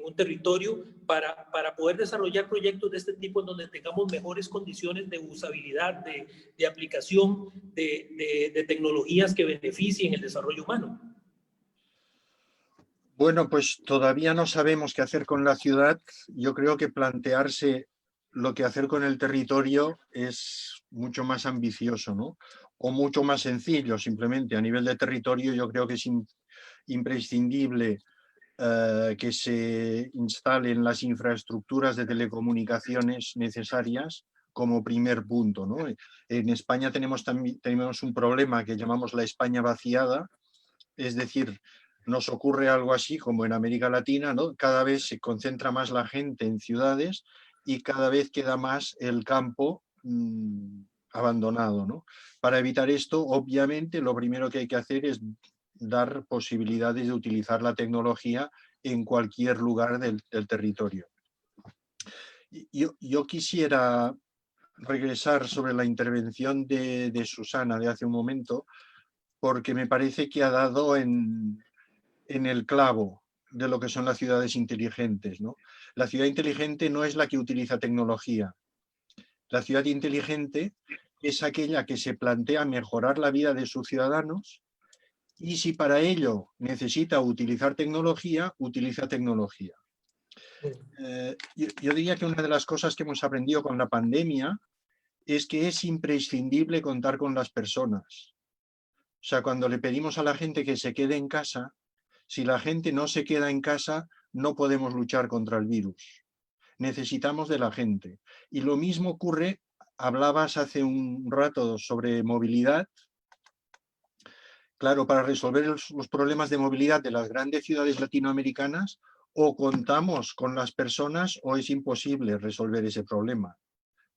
un territorio para poder desarrollar proyectos de este tipo en donde tengamos mejores condiciones de usabilidad, de aplicación de tecnologías que beneficien el desarrollo humano? Bueno, pues todavía no sabemos qué hacer con la ciudad. Yo creo que plantearse lo que hacer con el territorio es mucho más ambicioso, ¿no? O mucho más sencillo, simplemente. A nivel de territorio yo creo que es imprescindible que se instalen las infraestructuras de telecomunicaciones necesarias como primer punto, ¿no? En España tenemos un problema que llamamos la España vaciada, es decir, nos ocurre algo así como en América Latina, ¿no? Cada vez se concentra más la gente en ciudades y cada vez queda más el campo abandonado, ¿no? Para evitar esto, obviamente, lo primero que hay que hacer es dar posibilidades de utilizar la tecnología en cualquier lugar del territorio. Yo quisiera regresar sobre la intervención de Susana de hace un momento, porque me parece que ha dado en el clavo de lo que son las ciudades inteligentes, ¿no? La ciudad inteligente no es la que utiliza tecnología. La ciudad inteligente es aquella que se plantea mejorar la vida de sus ciudadanos y si para ello necesita utilizar tecnología, utiliza tecnología. Yo diría que una de las cosas que hemos aprendido con la pandemia es que es imprescindible contar con las personas. O sea, cuando le pedimos a la gente que se quede en casa, si la gente no se queda en casa, no podemos luchar contra el virus. Necesitamos de la gente. Y lo mismo ocurre, hablabas hace un rato sobre movilidad. Claro, para resolver los problemas de movilidad de las grandes ciudades latinoamericanas, o contamos con las personas o es imposible resolver ese problema.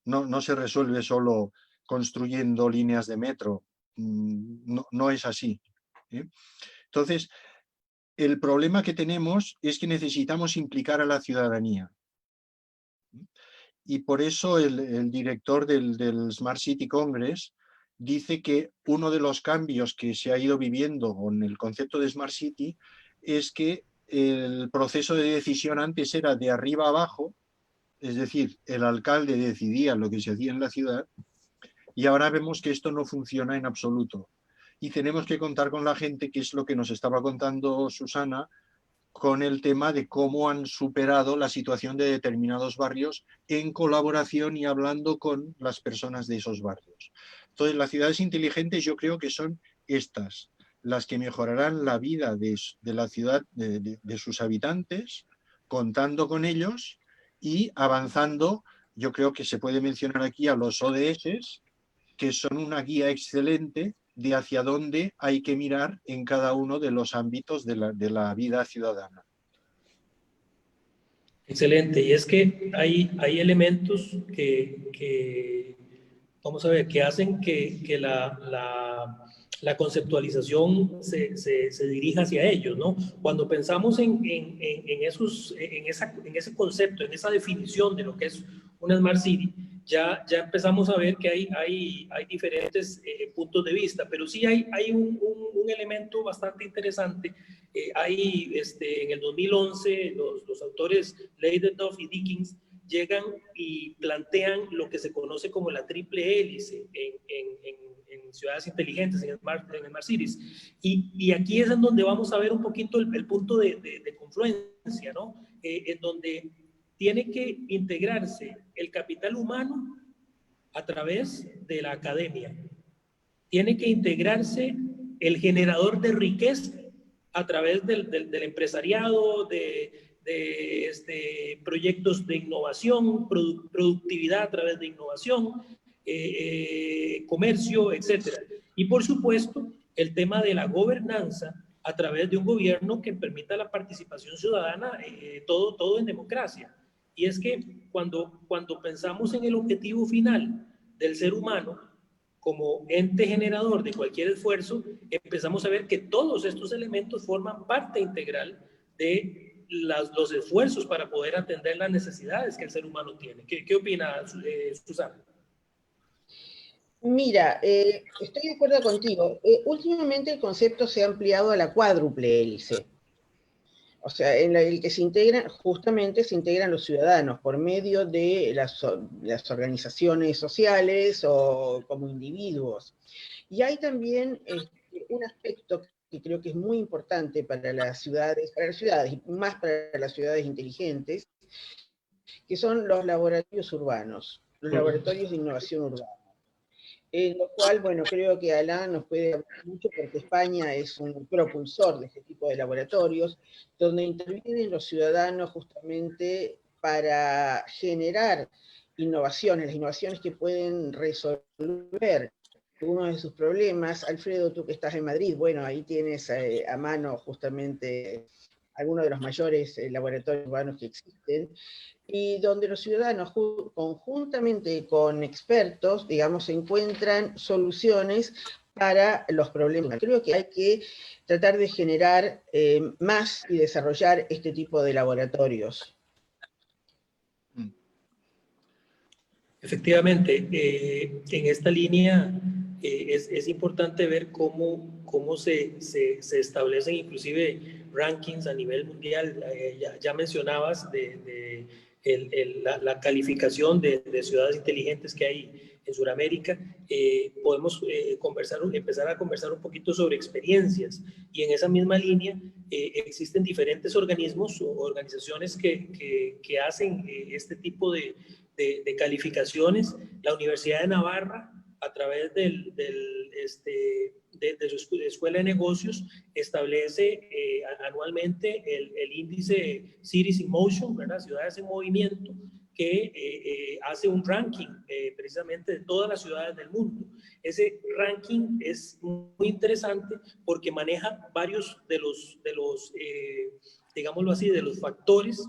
No se resuelve solo construyendo líneas de metro. No es así. Entonces, el problema que tenemos es que necesitamos implicar a la ciudadanía. Y por eso el director del Smart City Congress dice que uno de los cambios que se ha ido viviendo con el concepto de Smart City es que el proceso de decisión antes era de arriba a abajo, es decir, el alcalde decidía lo que se hacía en la ciudad, y ahora vemos que esto no funciona en absoluto. Y tenemos que contar con la gente, que es lo que nos estaba contando Susana, con el tema de cómo han superado la situación de determinados barrios en colaboración y hablando con las personas de esos barrios. Entonces, las ciudades inteligentes yo creo que son estas, las que mejorarán la vida de la ciudad, de sus habitantes, contando con ellos y avanzando. Yo creo que se puede mencionar aquí a los ODS, que son una guía excelente de hacia dónde hay que mirar en cada uno de los ámbitos de la vida ciudadana. Excelente, y es que hay elementos vamos a ver, que hacen que la conceptualización se dirija hacia ellos, ¿no? Cuando pensamos en ese concepto, en esa definición de lo que es una Smart City, ya empezamos a ver que hay diferentes puntos de vista, pero sí hay un elemento bastante interesante. En el 2011, los autores Leidendorf y Dickens llegan y plantean lo que se conoce como la triple hélice en ciudades inteligentes, en Smart Cities. Y aquí es en donde vamos a ver un poquito el punto de confluencia, ¿no? En donde tiene que integrarse el capital humano a través de la academia. Tiene que integrarse el generador de riqueza a través del empresariado, de proyectos de innovación, productividad a través de innovación, comercio, etcétera. Y por supuesto, el tema de la gobernanza a través de un gobierno que permita la participación ciudadana, todo en democracia. Y es que cuando pensamos en el objetivo final del ser humano, como ente generador de cualquier esfuerzo, empezamos a ver que todos estos elementos forman parte integral de los esfuerzos para poder atender las necesidades que el ser humano tiene. ¿Qué opina Susana? Mira, estoy de acuerdo contigo. Últimamente el concepto se ha ampliado a la cuádruple hélice. O sea, en el que se integran los ciudadanos por medio de las organizaciones sociales o como individuos. Y hay también un aspecto que creo que es muy importante para las ciudades, y más para las ciudades inteligentes, que son los laboratorios urbanos, los laboratorios de innovación urbana. En lo cual, bueno, creo que Alain nos puede hablar mucho porque España es un propulsor de este tipo de laboratorios, donde intervienen los ciudadanos justamente para generar innovaciones, las innovaciones que pueden resolver uno de sus problemas. Alfredo, tú que estás en Madrid, bueno, ahí tienes a mano justamente algunos de los mayores laboratorios urbanos que existen, y donde los ciudadanos conjuntamente con expertos, digamos, encuentran soluciones para los problemas. Creo que hay que tratar de generar más y desarrollar este tipo de laboratorios. Efectivamente, en esta línea es importante ver cómo se establecen inclusive rankings a nivel mundial. Ya mencionabas la calificación de ciudades inteligentes que hay en Sudamérica. Podemos empezar a conversar un poquito sobre experiencias, y en esa misma línea existen diferentes organismos o organizaciones que hacen este tipo de calificaciones. La Universidad de Navarra, a través de su escuela de negocios, establece anualmente el índice Cities in Motion, ¿verdad? Ciudades en movimiento, que hace un ranking precisamente de todas las ciudades del mundo. Ese ranking es muy interesante porque maneja varios de los digámoslo así, de los factores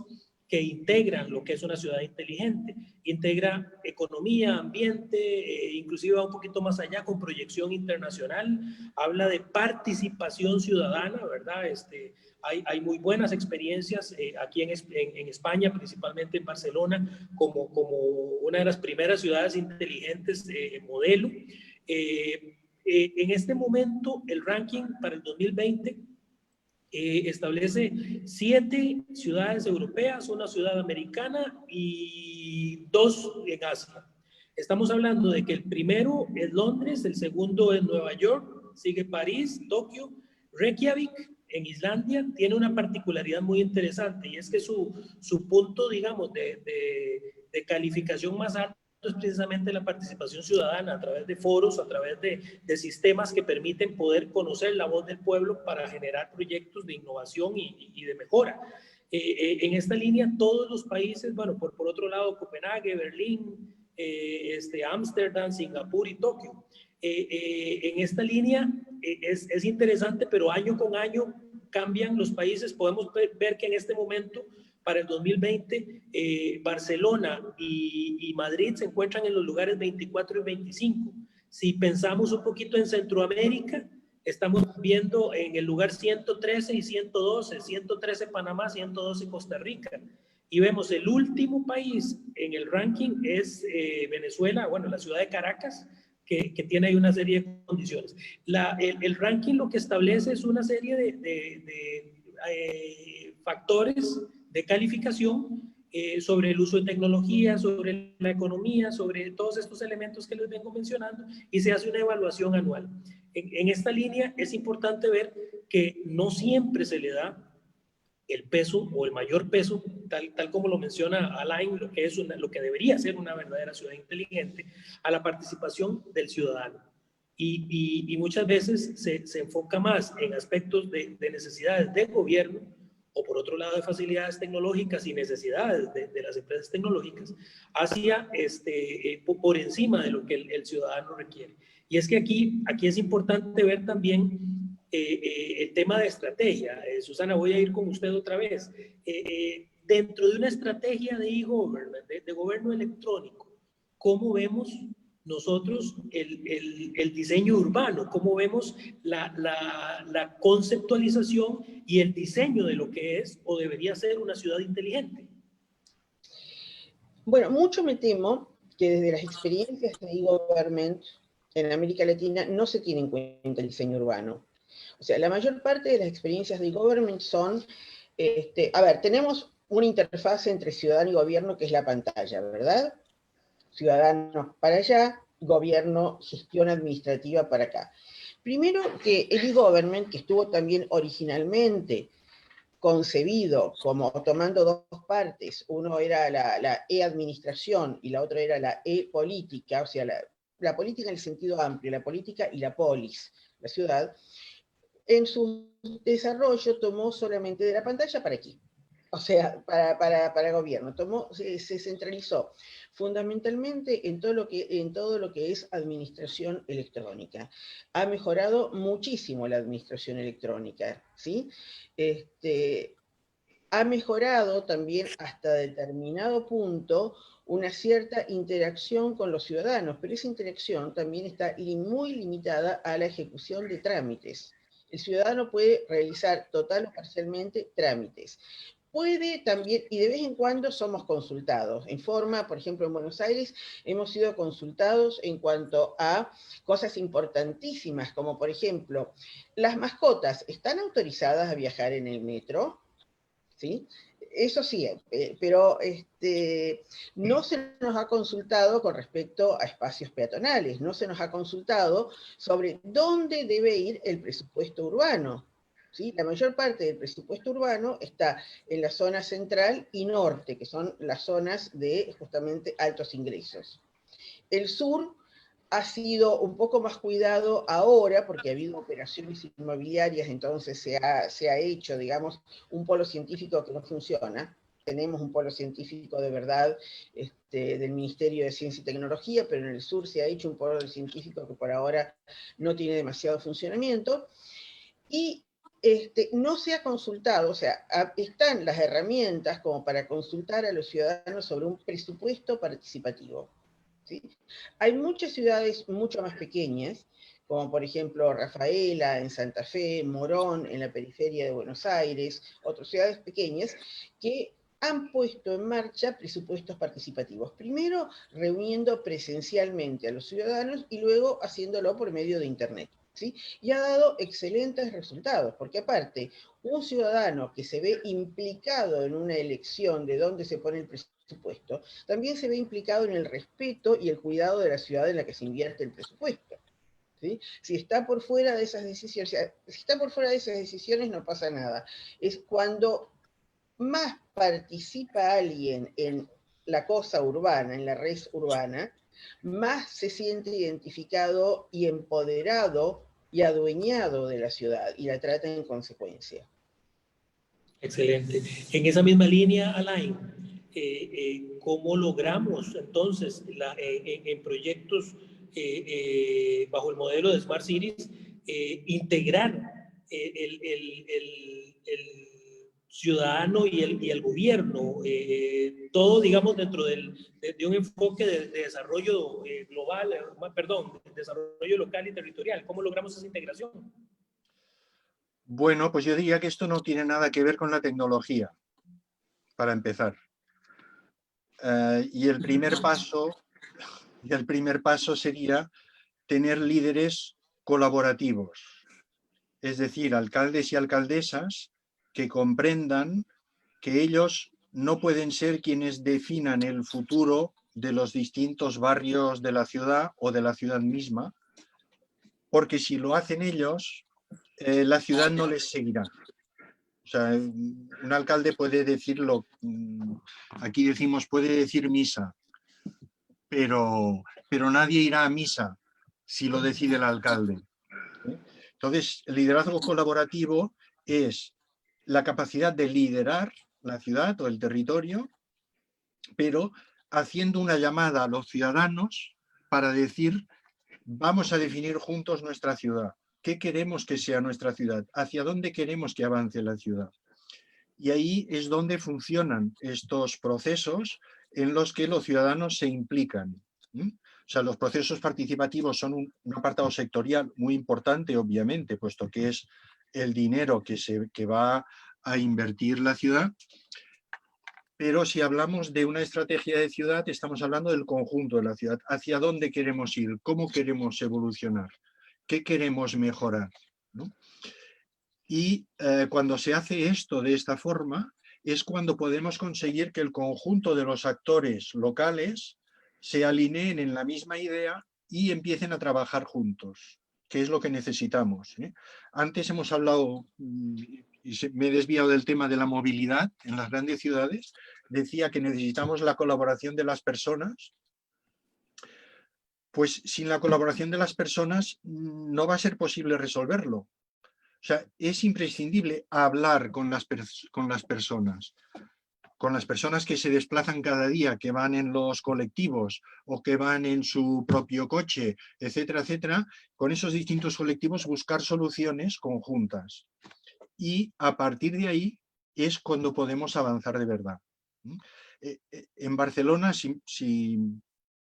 que integran lo que es una ciudad inteligente. Integra economía, ambiente, inclusive va un poquito más allá con proyección internacional, habla de participación ciudadana, ¿verdad? Hay muy buenas experiencias aquí en España, principalmente en Barcelona, como una de las primeras ciudades inteligentes modelo. En este momento, el ranking para el 2020 establece 7 ciudades europeas, una ciudad americana y 2 en Asia. Estamos hablando de que el primero es Londres, el segundo es Nueva York, sigue París, Tokio, Reykjavik en Islandia. Tiene una particularidad muy interesante, y es que su punto, digamos, de calificación más alto es precisamente la participación ciudadana a través de foros, a través de sistemas que permiten poder conocer la voz del pueblo para generar proyectos de innovación y de mejora. En esta línea, todos los países, bueno, por otro lado, Copenhague, Berlín, Ámsterdam, Singapur y Tokio. En esta línea es interesante, pero año con año cambian los países. Podemos ver que en este momento, para el 2020, Barcelona y Madrid se encuentran en los lugares 24 y 25. Si pensamos un poquito en Centroamérica, estamos viendo en el lugar 113 y 112, 113 Panamá, 112 Costa Rica. Y vemos el último país en el ranking es Venezuela, bueno, la ciudad de Caracas, que tiene ahí una serie de condiciones. El ranking lo que establece es una serie de factores de calificación sobre el uso de tecnología, sobre la economía, sobre todos estos elementos que les vengo mencionando, y se hace una evaluación anual. En esta línea es importante ver que no siempre se le da el peso o el mayor peso, tal como lo menciona Alain, lo que debería ser una verdadera ciudad inteligente, a la participación del ciudadano. Y muchas veces se enfoca más en aspectos de necesidades del gobierno, o por otro lado de facilidades tecnológicas y necesidades de las empresas tecnológicas, hacia por encima de lo que el ciudadano requiere. Y es que aquí es importante ver también el tema de estrategia. Susana, voy a ir con usted otra vez. Dentro de una estrategia de e-government, de gobierno electrónico, ¿cómo vemos nosotros el diseño urbano? ¿Cómo vemos la conceptualización y el diseño de lo que es o debería ser una ciudad inteligente? Bueno, mucho me temo que desde las experiencias de e-government en América Latina no se tiene en cuenta el diseño urbano. O sea, la mayor parte de las experiencias de e-government son, a ver, tenemos una interfaz entre ciudadano y gobierno que es la pantalla, ¿verdad? Ciudadanos para allá, gobierno, gestión administrativa para acá. Primero que el e-government, que estuvo también originalmente concebido como tomando dos partes, uno era la e-administración y la otra era la e-política, o sea, la política en el sentido amplio, la política y la polis, la ciudad, en su desarrollo tomó solamente de la pantalla para aquí. O sea, para gobierno. Se centralizó fundamentalmente en todo lo que es administración electrónica. Ha mejorado muchísimo la administración electrónica, ¿sí? Ha mejorado también hasta determinado punto una cierta interacción con los ciudadanos, pero esa interacción también está muy limitada a la ejecución de trámites. El ciudadano puede realizar total o parcialmente trámites. Puede también, y de vez en cuando somos consultados, en forma, por ejemplo, en Buenos Aires hemos sido consultados en cuanto a cosas importantísimas, como por ejemplo, las mascotas, ¿están autorizadas a viajar en el metro? ¿Sí? Eso sí, pero no se nos ha consultado con respecto a espacios peatonales, no se nos ha consultado sobre dónde debe ir el presupuesto urbano. ¿Sí? La mayor parte del presupuesto urbano está en la zona central y norte, que son las zonas de justamente altos ingresos. El sur ha sido un poco más cuidado ahora, porque ha habido operaciones inmobiliarias, entonces se ha hecho, digamos, un polo científico que no funciona. Tenemos un polo científico de verdad del Ministerio de Ciencia y Tecnología, pero en el sur se ha hecho un polo científico que por ahora no tiene demasiado funcionamiento. Y no se ha consultado, o sea, están las herramientas como para consultar a los ciudadanos sobre un presupuesto participativo. ¿Sí? Hay muchas ciudades mucho más pequeñas, como por ejemplo Rafaela en Santa Fe, Morón en la periferia de Buenos Aires, otras ciudades pequeñas, que han puesto en marcha presupuestos participativos. Primero reuniendo presencialmente a los ciudadanos y luego haciéndolo por medio de Internet. ¿Sí? Y ha dado excelentes resultados, porque aparte, un ciudadano que se ve implicado en una elección de dónde se pone el presupuesto, también se ve implicado en el respeto y el cuidado de la ciudad en la que se invierte el presupuesto. ¿Sí? Si está por fuera de esas decisiones, si está por fuera de esas decisiones no pasa nada. Es cuando más participa alguien en la cosa urbana, en la red urbana, más se siente identificado y empoderado y adueñado de la ciudad y la trata en consecuencia. Excelente. En esa misma línea, Alain, ¿cómo logramos entonces en proyectos bajo el modelo de Smart Cities integrar el ciudadano y el gobierno, todo, digamos, dentro de un enfoque de desarrollo global, de desarrollo local y territorial? ¿Cómo logramos esa integración? Bueno, pues yo diría que esto no tiene nada que ver con la tecnología, para empezar. Y el primer paso sería tener líderes colaborativos, es decir, alcaldes y alcaldesas que comprendan que ellos no pueden ser quienes definan el futuro de los distintos barrios de la ciudad o de la ciudad misma, porque si lo hacen ellos, la ciudad no les seguirá. O sea, un alcalde puede decirlo, aquí decimos puede decir misa, pero nadie irá a misa si lo decide el alcalde. Entonces, el liderazgo colaborativo es la capacidad de liderar la ciudad o el territorio, pero haciendo una llamada a los ciudadanos para decir, vamos a definir juntos nuestra ciudad. ¿Qué queremos que sea nuestra ciudad? ¿Hacia dónde queremos que avance la ciudad? Y ahí es donde funcionan estos procesos en los que los ciudadanos se implican. O sea, los procesos participativos son un apartado sectorial muy importante, obviamente, puesto que es el dinero que va a invertir la ciudad. Pero si hablamos de una estrategia de ciudad, estamos hablando del conjunto de la ciudad. ¿Hacia dónde queremos ir? ¿Cómo queremos evolucionar? ¿Qué queremos mejorar? ¿No? Y cuando se hace esto de esta forma, es cuando podemos conseguir que el conjunto de los actores locales se alineen en la misma idea y empiecen a trabajar juntos, que es lo que necesitamos. Antes hemos hablado, y me he desviado del tema de la movilidad en las grandes ciudades, decía que necesitamos la colaboración de las personas. Pues sin la colaboración de las personas no va a ser posible resolverlo, O sea, es imprescindible hablar con las personas que se desplazan cada día, que van en los colectivos o que van en su propio coche, etcétera, etcétera, con esos distintos colectivos buscar soluciones conjuntas. Y a partir de ahí es cuando podemos avanzar de verdad. En Barcelona, si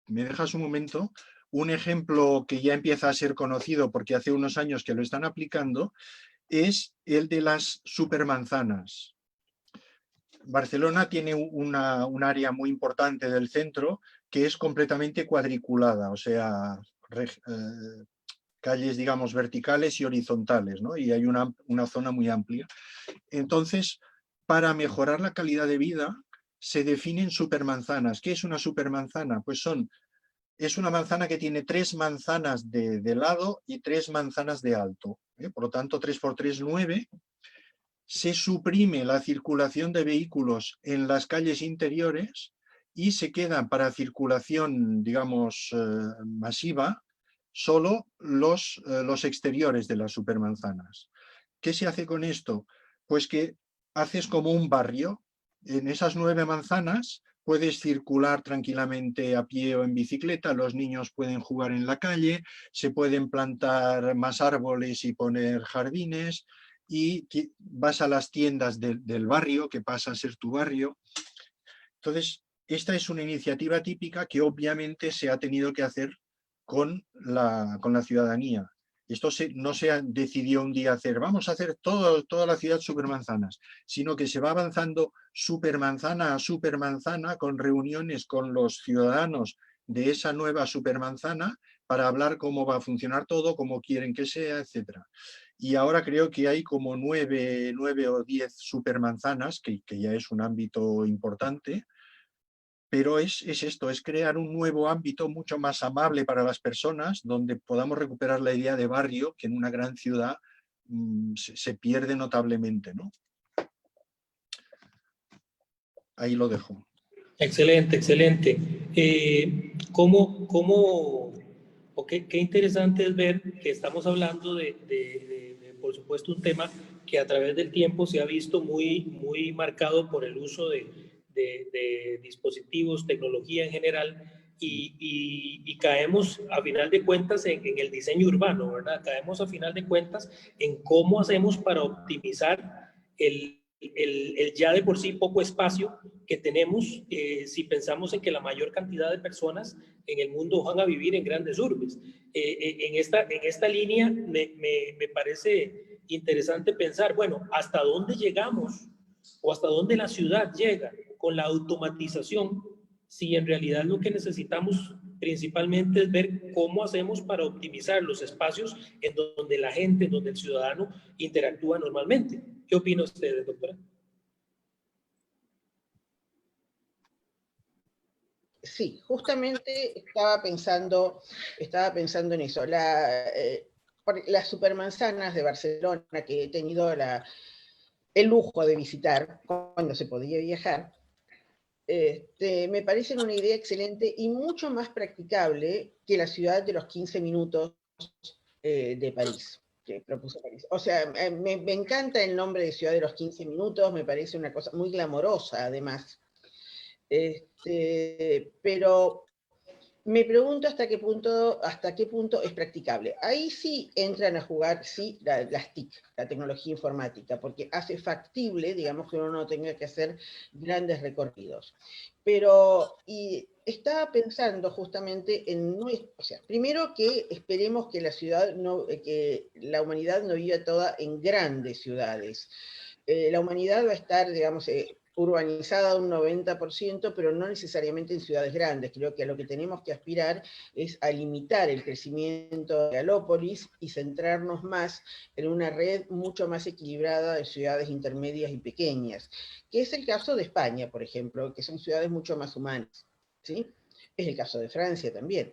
me dejas un momento, un ejemplo que ya empieza a ser conocido porque hace unos años que lo están aplicando es el de las supermanzanas. Barcelona tiene un área muy importante del centro que es completamente cuadriculada, o sea, calles, digamos, verticales y horizontales, ¿no? Y hay una zona muy amplia. Entonces, para mejorar la calidad de vida, se definen supermanzanas. ¿Qué es una supermanzana? Pues es una manzana que tiene 3 manzanas de lado y 3 manzanas de alto. Por lo tanto, 3 por 3, 9. Se suprime la circulación de vehículos en las calles interiores y se quedan para circulación, digamos, masiva, solo los exteriores de las supermanzanas. ¿Qué se hace con esto? Pues que haces como un barrio. En esas 9 manzanas puedes circular tranquilamente a pie o en bicicleta, los niños pueden jugar en la calle, se pueden plantar más árboles y poner jardines, y vas a las tiendas del barrio, que pasa a ser tu barrio. Entonces, esta es una iniciativa típica que obviamente se ha tenido que hacer con la ciudadanía. Esto no se decidió un día hacer, vamos a hacer toda la ciudad supermanzanas, sino que se va avanzando supermanzana a supermanzana con reuniones con los ciudadanos de esa nueva supermanzana para hablar cómo va a funcionar todo, cómo quieren que sea, etc. Y ahora creo que hay como 9 o 10 supermanzanas, que ya es un ámbito importante, pero es esto, es crear un nuevo ámbito mucho más amable para las personas, donde podamos recuperar la idea de barrio que en una gran ciudad se pierde notablemente, ¿no? Ahí lo dejo. Excelente, excelente. Qué interesante es ver que estamos hablando de, por supuesto, un tema que a través del tiempo se ha visto muy marcado por el uso de dispositivos, tecnología en general, y caemos a final de cuentas en el diseño urbano, ¿verdad? Caemos a final de cuentas en cómo hacemos para optimizar el ya de por sí poco espacio que tenemos si pensamos en que la mayor cantidad de personas en el mundo van a vivir en grandes urbes. En esta línea me parece interesante pensar, bueno, ¿hasta dónde llegamos o hasta dónde la ciudad llega con la automatización si en realidad lo que necesitamos principalmente es ver cómo hacemos para optimizar los espacios en donde la gente, en donde el ciudadano interactúa normalmente? ¿Qué opina usted, doctora? Sí, justamente estaba pensando en eso. Las supermanzanas de Barcelona, que he tenido el lujo de visitar cuando se podía viajar, me parecen una idea excelente y mucho más practicable que la ciudad de los 15 minutos de París, que propuso París. O sea, me encanta el nombre de ciudad de los 15 minutos, me parece una cosa muy glamorosa, además. Pero me pregunto hasta qué punto es practicable. Ahí sí entran a jugar, sí, las TIC, la tecnología informática, porque hace factible, digamos, que uno no tenga que hacer grandes recorridos. Y estaba pensando justamente o sea, primero que esperemos que que la humanidad no viva toda en grandes ciudades. La humanidad va a estar, digamos, urbanizada un 90%, pero no necesariamente en ciudades grandes. Creo que a lo que tenemos que aspirar es a limitar el crecimiento de megalópolis y centrarnos más en una red mucho más equilibrada de ciudades intermedias y pequeñas, que es el caso de España, por ejemplo, que son ciudades mucho más humanas, ¿sí? Es el caso de Francia también.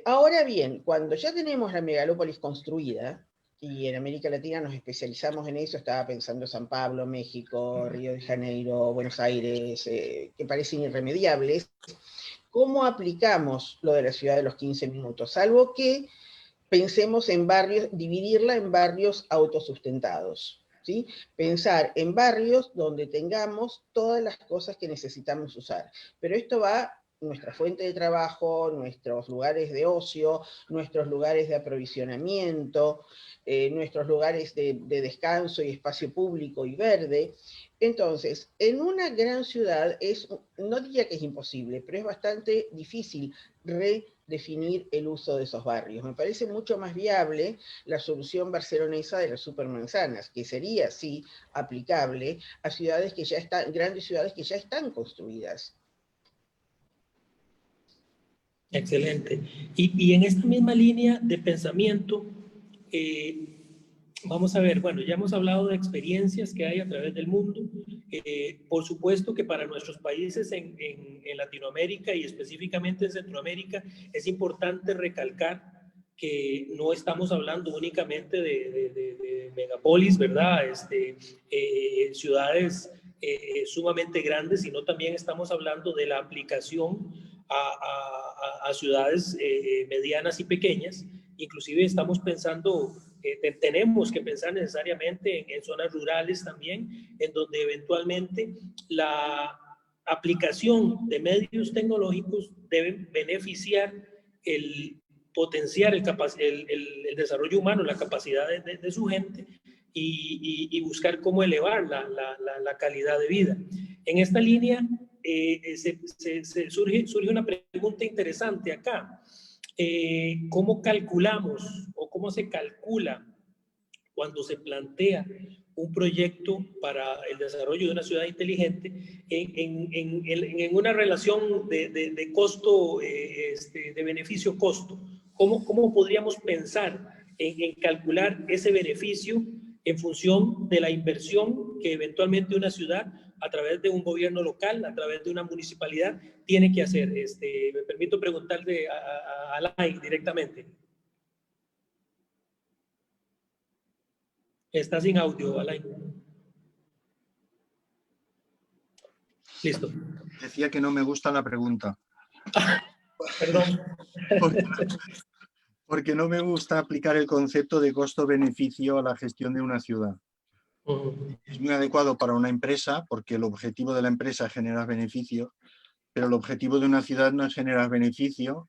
Ahora bien, cuando ya tenemos la megalópolis construida, y en América Latina nos especializamos en eso, estaba pensando San Pablo, México, Río de Janeiro, Buenos Aires, que parecen irremediables, ¿cómo aplicamos lo de la ciudad de los 15 minutos? Salvo que pensemos en barrios, dividirla en barrios autosustentados, ¿sí? Pensar en barrios donde tengamos todas las cosas que necesitamos usar. Pero esto va nuestra fuente de trabajo, nuestros lugares de ocio, nuestros lugares de aprovisionamiento, nuestros lugares de descanso y espacio público y verde. Entonces, en una gran ciudad no diría que es imposible, pero es bastante difícil redefinir el uso de esos barrios. Me parece mucho más viable la solución barcelonesa de las supermanzanas, que sería, sí, aplicable a ciudades que ya están, grandes ciudades que ya están construidas. Excelente. Y en esta misma línea de pensamiento, vamos a ver, bueno, ya hemos hablado de experiencias que hay a través del mundo. Por supuesto que para nuestros países en Latinoamérica y específicamente en Centroamérica es importante recalcar que no estamos hablando únicamente de megapolis, ¿verdad? Ciudades sumamente grandes, sino también estamos hablando de la aplicación a ciudades medianas y pequeñas. Inclusive estamos pensando, tenemos que pensar necesariamente en zonas rurales también, en donde eventualmente la aplicación de medios tecnológicos deben beneficiar potenciar el desarrollo humano, la capacidad de su gente y buscar cómo elevar la calidad de vida. En esta línea surge una pregunta interesante acá. ¿Cómo calculamos o cómo se calcula cuando se plantea un proyecto para el desarrollo de una ciudad inteligente en una relación de costo, de beneficio-costo? ¿Cómo podríamos pensar en calcular ese beneficio en función de la inversión que eventualmente una ciudad, a través de un gobierno local, a través de una municipalidad, tiene que hacer? Me permito preguntarle a Alain directamente. Está sin audio, Alain. Listo. Decía que no me gusta la pregunta. Perdón. Porque no me gusta aplicar el concepto de costo-beneficio a la gestión de una ciudad. Es muy adecuado para una empresa, porque el objetivo de la empresa es generar beneficio, pero el objetivo de una ciudad no es generar beneficio,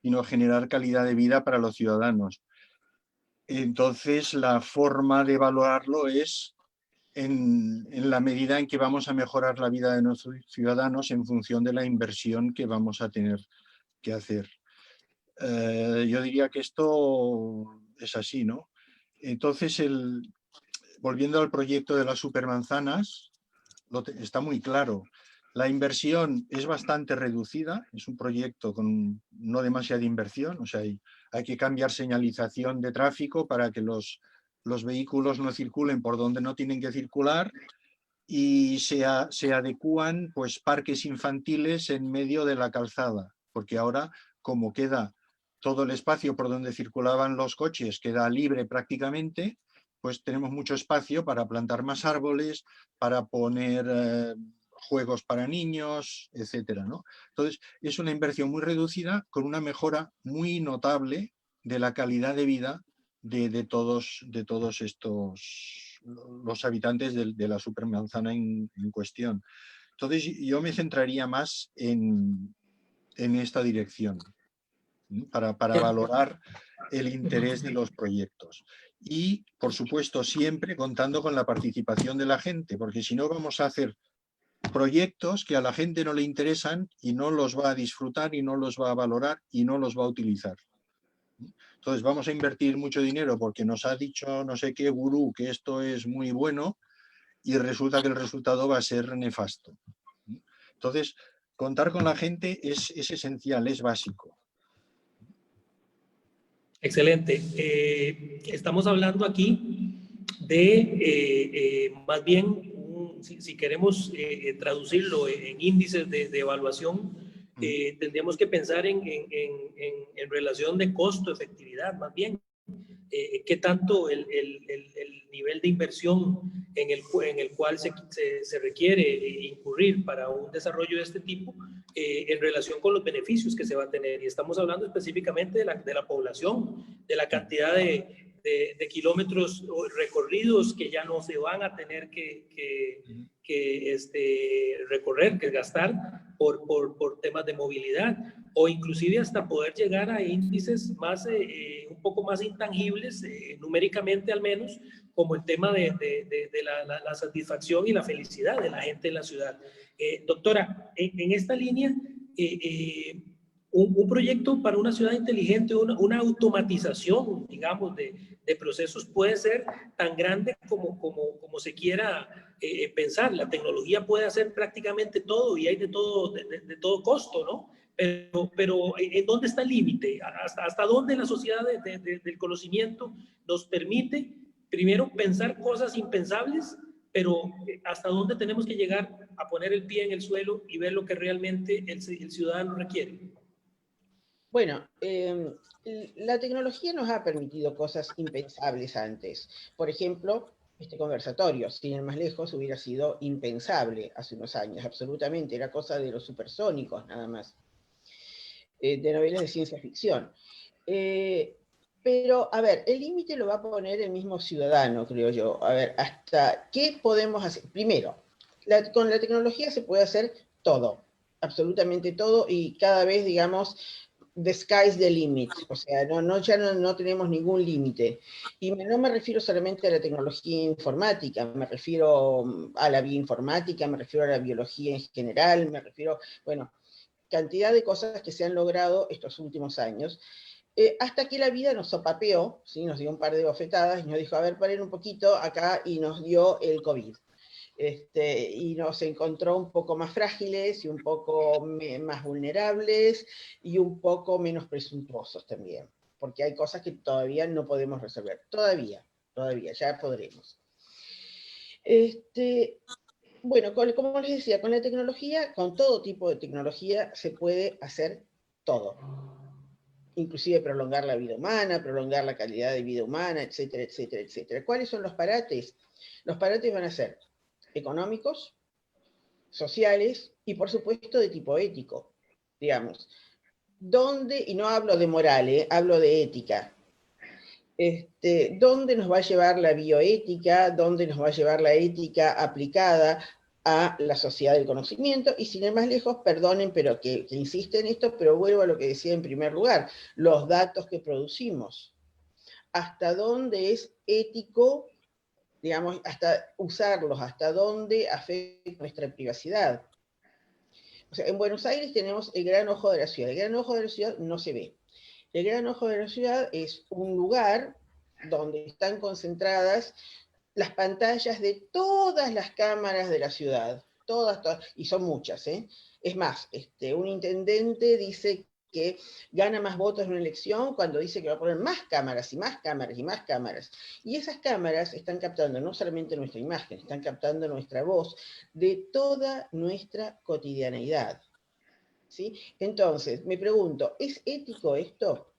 sino generar calidad de vida para los ciudadanos. Entonces, la forma de evaluarlo es en la medida en que vamos a mejorar la vida de nuestros ciudadanos en función de la inversión que vamos a tener que hacer. Yo diría que esto es así, ¿no? Entonces, volviendo al proyecto de las supermanzanas, está muy claro. La inversión es bastante reducida, es un proyecto con no demasiada inversión, o sea, hay que cambiar señalización de tráfico para que los vehículos no circulen por donde no tienen que circular y se adecúan pues parques infantiles en medio de la calzada, porque ahora como queda todo el espacio por donde circulaban los coches, queda libre prácticamente, pues tenemos mucho espacio para plantar más árboles, para poner juegos para niños, etcétera, ¿no? Entonces, es una inversión muy reducida con una mejora muy notable de la calidad de vida de todos estos, los habitantes de la supermanzana en cuestión. Entonces, yo me centraría más en esta dirección, para valorar el interés de los proyectos. Y, por supuesto, siempre contando con la participación de la gente, porque si no vamos a hacer proyectos que a la gente no le interesan y no los va a disfrutar y no los va a valorar y no los va a utilizar. Entonces vamos a invertir mucho dinero porque nos ha dicho no sé qué gurú que esto es muy bueno y resulta que el resultado va a ser nefasto. Entonces, contar con la gente es esencial, es básico. Excelente. Estamos hablando aquí de, más bien, si queremos traducirlo en índices de evaluación, tendríamos que pensar en relación de costo-efectividad, más bien. ¿Qué tanto el nivel de inversión en el cual se requiere incurrir para un desarrollo de este tipo en relación con los beneficios que se va a tener. Y estamos hablando específicamente de la población, de la cantidad de kilómetros recorridos que ya no se van a tener que recorrer, que gastar por temas de movilidad, o inclusive hasta poder llegar a índices más, un poco más intangibles, numéricamente al menos, como el tema de la satisfacción y la felicidad de la gente en la ciudad. Doctora, en esta línea, un proyecto para una ciudad inteligente, una automatización, digamos, de procesos puede ser tan grande como se quiera pensar. La tecnología puede hacer prácticamente todo y hay de todo costo, ¿no? Pero ¿en dónde está el límite? ¿Hasta dónde la sociedad del conocimiento nos permite, primero, pensar cosas impensables, pero hasta dónde tenemos que llegar a poner el pie en el suelo y ver lo que realmente el ciudadano requiere? Bueno, la tecnología nos ha permitido cosas impensables antes. Por ejemplo, este conversatorio, sin ir más lejos, hubiera sido impensable hace unos años, absolutamente. Era cosa de los supersónicos, nada más, de novelas de ciencia ficción. Pero, a ver, el límite lo va a poner el mismo ciudadano, creo yo. A ver, ¿hasta qué podemos hacer? Primero, con la tecnología se puede hacer todo, absolutamente todo, y cada vez, digamos, the sky's the limit, o sea, ya no tenemos ningún límite. Y no me refiero solamente a la tecnología informática, me refiero a la bioinformática, me refiero a la biología en general, me refiero, bueno, cantidad de cosas que se han logrado estos últimos años, hasta que la vida nos sopapeó, ¿sí? Nos dio un par de bofetadas y nos dijo, a ver, paren un poquito acá, y nos dio el COVID. Y nos encontró un poco más frágiles y un poco más vulnerables y un poco menos presuntuosos también, porque hay cosas que todavía no podemos resolver. Todavía, ya podremos. Bueno, como les decía, con la tecnología, con todo tipo de tecnología, se puede hacer todo. Inclusive prolongar la vida humana, prolongar la calidad de vida humana, etcétera, etcétera, etcétera. ¿Cuáles son los parates? Los parates van a ser económicos, sociales y por supuesto de tipo ético, digamos. ¿Dónde, y no hablo de moral, hablo de ética, dónde nos va a llevar la bioética, dónde nos va a llevar la ética aplicada a la sociedad del conocimiento? Y sin ir más lejos, perdonen, pero que insiste en esto, pero vuelvo a lo que decía en primer lugar, los datos que producimos. ¿Hasta dónde es ético, digamos, hasta usarlos, hasta dónde afecta nuestra privacidad? O sea, en Buenos Aires tenemos el Gran Ojo de la Ciudad. El Gran Ojo de la Ciudad no se ve. El Gran Ojo de la Ciudad es un lugar donde están concentradas las pantallas de todas las cámaras de la ciudad. Todas, y son muchas, ¿eh? Es más, un intendente dice que gana más votos en una elección cuando dice que va a poner más cámaras y más cámaras y más cámaras. Y esas cámaras están captando no solamente nuestra imagen, están captando nuestra voz de toda nuestra cotidianeidad, ¿sí? Entonces, me pregunto, ¿es ético esto?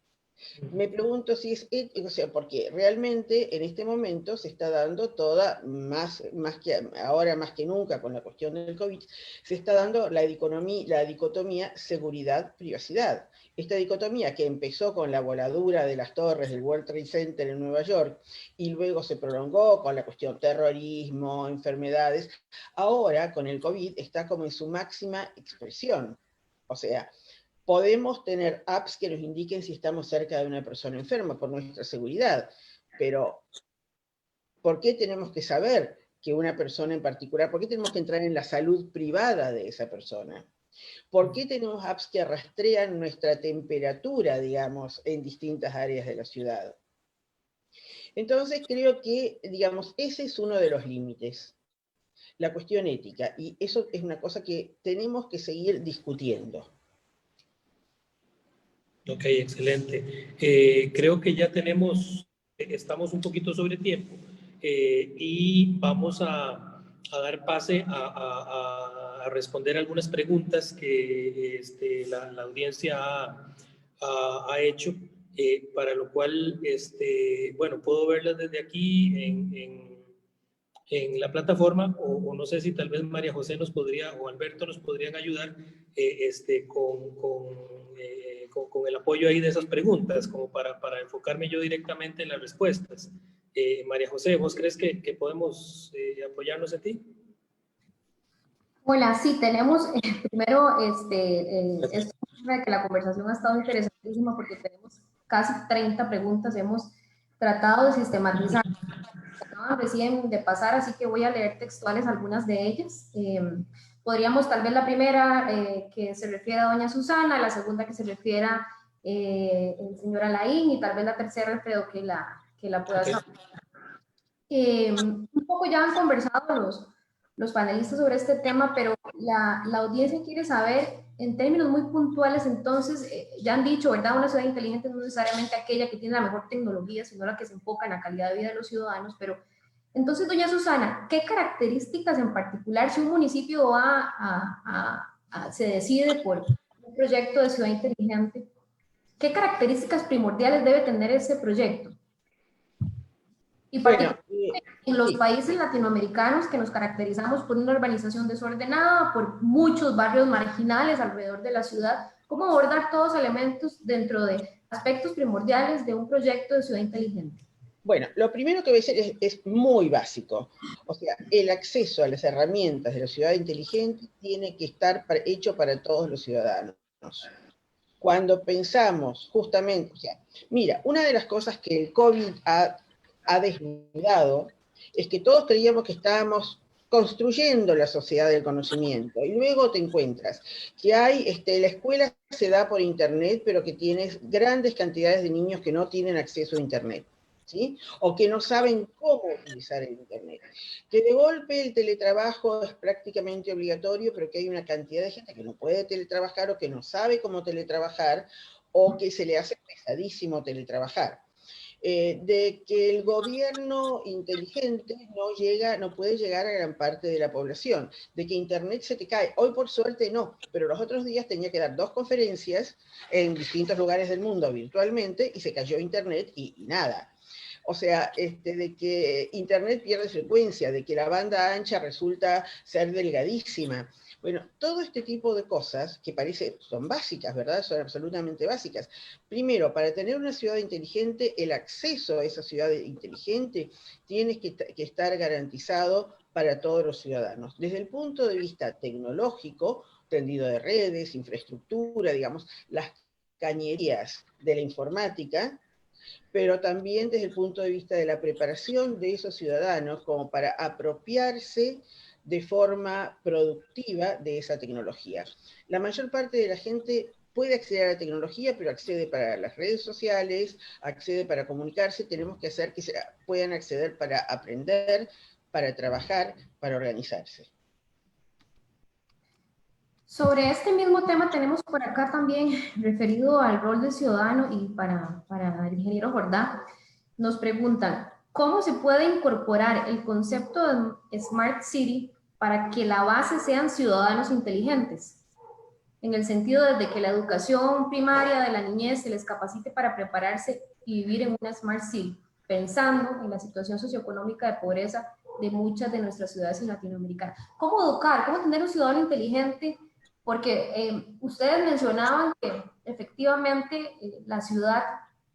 Me pregunto si es ético, o sea, porque realmente en este momento se está dando toda, más que ahora más que nunca con la cuestión del COVID, se está dando la dicotomía seguridad-privacidad. Esta dicotomía que empezó con la voladura de las torres del World Trade Center en Nueva York y luego se prolongó con la cuestión terrorismo, enfermedades, ahora con el COVID está como en su máxima expresión. O sea, podemos tener apps que nos indiquen si estamos cerca de una persona enferma por nuestra seguridad, pero ¿por qué tenemos que saber que una persona en particular, por qué tenemos que entrar en la salud privada de esa persona? ¿Por qué tenemos apps que rastrean nuestra temperatura, digamos, en distintas áreas de la ciudad? Entonces creo que, digamos, ese es uno de los límites, la cuestión ética, y eso es una cosa que tenemos que seguir discutiendo. Ok, excelente. Creo que ya estamos un poquito sobre tiempo y vamos a dar pase a responder algunas preguntas que la audiencia ha hecho. para lo cual, bueno, puedo verlas desde aquí en la plataforma, o no sé si tal vez María José nos podría, o Alberto nos podrían ayudar con el apoyo ahí de esas preguntas, como para enfocarme yo directamente en las respuestas. María José, ¿vos crees que podemos apoyarnos en ti? Hola, sí, tenemos primero, es que la conversación ha estado interesantísima porque tenemos casi 30 preguntas, hemos tratado de sistematizar, acaban recién de pasar, así que voy a leer textuales algunas de ellas. Podríamos tal vez la primera que se refiere a doña Susana, la segunda que se refiera el señor Alain, y tal vez la tercera, Alfredo, que la pueda saber. Un poco ya han conversado los panelistas sobre este tema, pero la audiencia quiere saber en términos muy puntuales. Entonces, ya han dicho, ¿verdad? Una ciudad inteligente no es necesariamente aquella que tiene la mejor tecnología, sino la que se enfoca en la calidad de vida de los ciudadanos. Pero entonces, doña Susana, ¿qué características en particular, si un municipio se decide por un proyecto de ciudad inteligente, qué características primordiales debe tener ese proyecto? Y particularmente en los países latinoamericanos, que nos caracterizamos por una urbanización desordenada, por muchos barrios marginales alrededor de la ciudad, ¿cómo abordar todos los elementos dentro de aspectos primordiales de un proyecto de ciudad inteligente? Bueno, lo primero que voy a decir es muy básico. O sea, el acceso a las herramientas de la ciudad inteligente tiene que estar hecho para todos los ciudadanos. Cuando pensamos justamente, o sea, mira, una de las cosas que el COVID ha desnudado es que todos creíamos que estábamos construyendo la sociedad del conocimiento, y luego te encuentras que la escuela se da por internet, pero que tienes grandes cantidades de niños que no tienen acceso a internet, ¿sí? O que no saben cómo utilizar el internet. Que de golpe el teletrabajo es prácticamente obligatorio, pero que hay una cantidad de gente que no puede teletrabajar o que no sabe cómo teletrabajar, o que se le hace pesadísimo teletrabajar. De que el gobierno inteligente no puede llegar a gran parte de la población, de que internet se te cae. Hoy por suerte no, pero los otros días tenía que dar 2 conferencias en distintos lugares del mundo virtualmente y se cayó internet y nada. O sea, de que internet pierde frecuencia, de que la banda ancha resulta ser delgadísima. Bueno, todo este tipo de cosas que son básicas, ¿verdad? Son absolutamente básicas. Primero, para tener una ciudad inteligente, el acceso a esa ciudad inteligente tiene que estar garantizado para todos los ciudadanos. Desde el punto de vista tecnológico, tendido de redes, infraestructura, digamos, las cañerías de la informática, pero también desde el punto de vista de la preparación de esos ciudadanos como para apropiarse de forma productiva de esa tecnología. La mayor parte de la gente puede acceder a la tecnología, pero accede para las redes sociales, accede para comunicarse. Tenemos que hacer que puedan acceder para aprender, para trabajar, para organizarse. Sobre este mismo tema tenemos por acá también, referido al rol del ciudadano, y para el ingeniero Jordá, nos preguntan, ¿cómo se puede incorporar el concepto de Smart City para que la base sean ciudadanos inteligentes? En el sentido desde que la educación primaria de la niñez se les capacite para prepararse y vivir en una Smart City, pensando en la situación socioeconómica de pobreza de muchas de nuestras ciudades latinoamericanas. ¿Cómo educar? ¿Cómo tener un ciudadano inteligente? Porque ustedes mencionaban que efectivamente la ciudad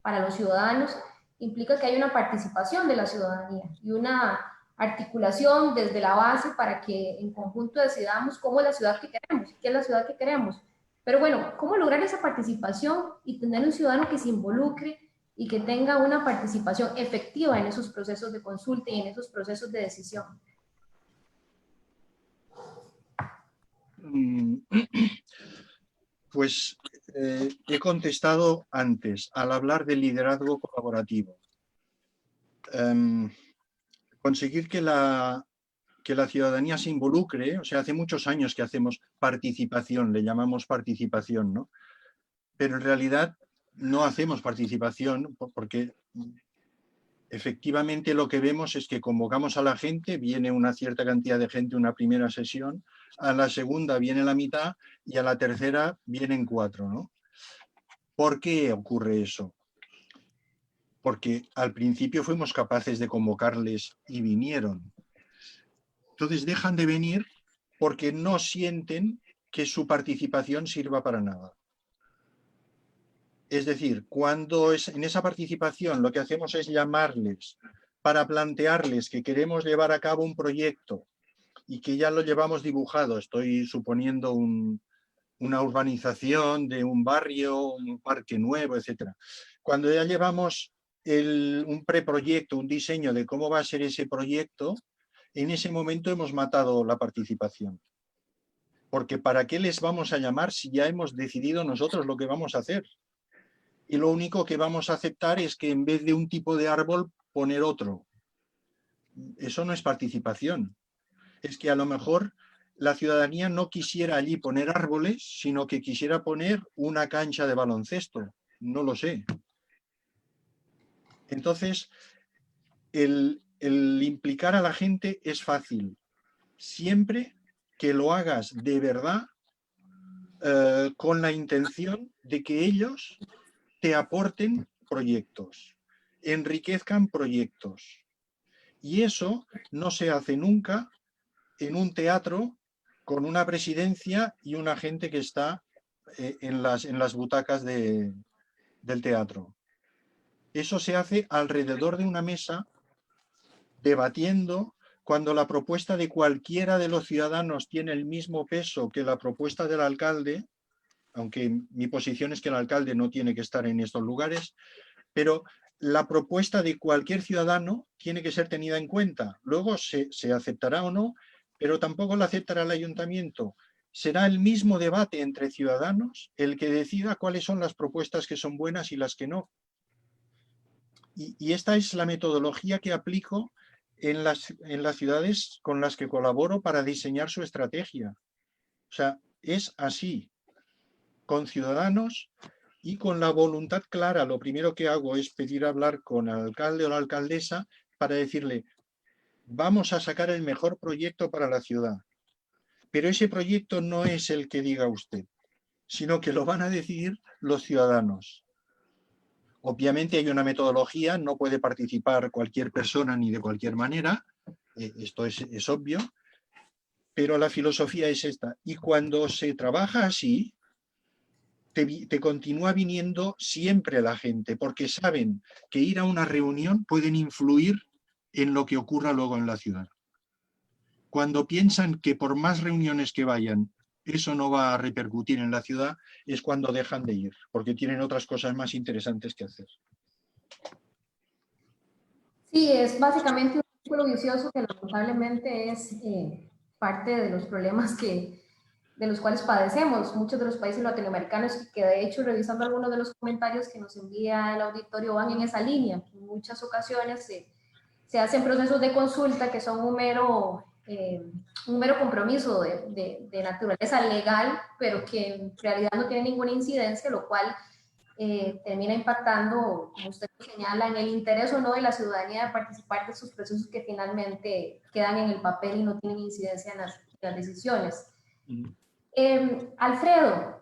para los ciudadanos implica que hay una participación de la ciudadanía y una articulación desde la base para que en conjunto decidamos cómo es la ciudad que queremos, qué es la ciudad que queremos. Pero bueno, ¿cómo lograr esa participación y tener un ciudadano que se involucre y que tenga una participación efectiva en esos procesos de consulta y en esos procesos de decisión? Pues he contestado antes al hablar del liderazgo colaborativo. Conseguir que la ciudadanía se involucre, o sea, hace muchos años que hacemos participación, le llamamos participación, ¿no? Pero en realidad no hacemos participación porque efectivamente lo que vemos es que convocamos a la gente, viene una cierta cantidad de gente una primera sesión, a la segunda viene la mitad y a la tercera vienen 4, ¿no? ¿Por qué ocurre eso? porque al principio fuimos capaces de convocarles y vinieron. Entonces dejan de venir porque no sienten que su participación sirva para nada. Es decir, cuando en esa participación lo que hacemos es llamarles para plantearles que queremos llevar a cabo un proyecto y que ya lo llevamos dibujado, estoy suponiendo una urbanización de un barrio, un parque nuevo, etc. Cuando ya llevamos un preproyecto, un diseño de cómo va a ser ese proyecto, en ese momento hemos matado la participación. Porque ¿para qué les vamos a llamar si ya hemos decidido nosotros lo que vamos a hacer? Y lo único que vamos a aceptar es que en vez de un tipo de árbol, poner otro. Eso no es participación. Es que a lo mejor la ciudadanía no quisiera allí poner árboles, sino que quisiera poner una cancha de baloncesto. No lo sé. Entonces, el implicar a la gente es fácil. Siempre que lo hagas de verdad, con la intención de que ellos te aporten proyectos, enriquezcan proyectos. Y eso no se hace nunca en un teatro con una presidencia y una gente que está en las butacas del teatro. Eso se hace alrededor de una mesa, debatiendo, cuando la propuesta de cualquiera de los ciudadanos tiene el mismo peso que la propuesta del alcalde, aunque mi posición es que el alcalde no tiene que estar en estos lugares, pero la propuesta de cualquier ciudadano tiene que ser tenida en cuenta. Luego se aceptará o no, pero tampoco la aceptará el ayuntamiento. Será el mismo debate entre ciudadanos el que decida cuáles son las propuestas que son buenas y las que no. Y esta es la metodología que aplico en las ciudades con las que colaboro para diseñar su estrategia. O sea, es así, con ciudadanos y con la voluntad clara. Lo primero que hago es pedir hablar con el alcalde o la alcaldesa para decirle, vamos a sacar el mejor proyecto para la ciudad. Pero ese proyecto no es el que diga usted, sino que lo van a decidir los ciudadanos. Obviamente hay una metodología, no puede participar cualquier persona ni de cualquier manera, esto es obvio, pero la filosofía es esta. Y cuando se trabaja así, te continúa viniendo siempre la gente, porque saben que ir a una reunión pueden influir en lo que ocurra luego en la ciudad. Cuando piensan que por más reuniones que vayan, eso no va a repercutir en la ciudad, es cuando dejan de ir, porque tienen otras cosas más interesantes que hacer. Sí, es básicamente un círculo vicioso que lamentablemente es parte de los problemas de los cuales padecemos muchos de los países latinoamericanos, que de hecho, revisando algunos de los comentarios que nos envía el auditorio, van en esa línea. En muchas ocasiones se hacen procesos de consulta que son un mero compromiso de naturaleza legal, pero que en realidad no tiene ninguna incidencia, lo cual termina impactando, como usted señala, en el interés o no de la ciudadanía de participar de sus procesos que finalmente quedan en el papel y no tienen incidencia en las decisiones. Alfredo,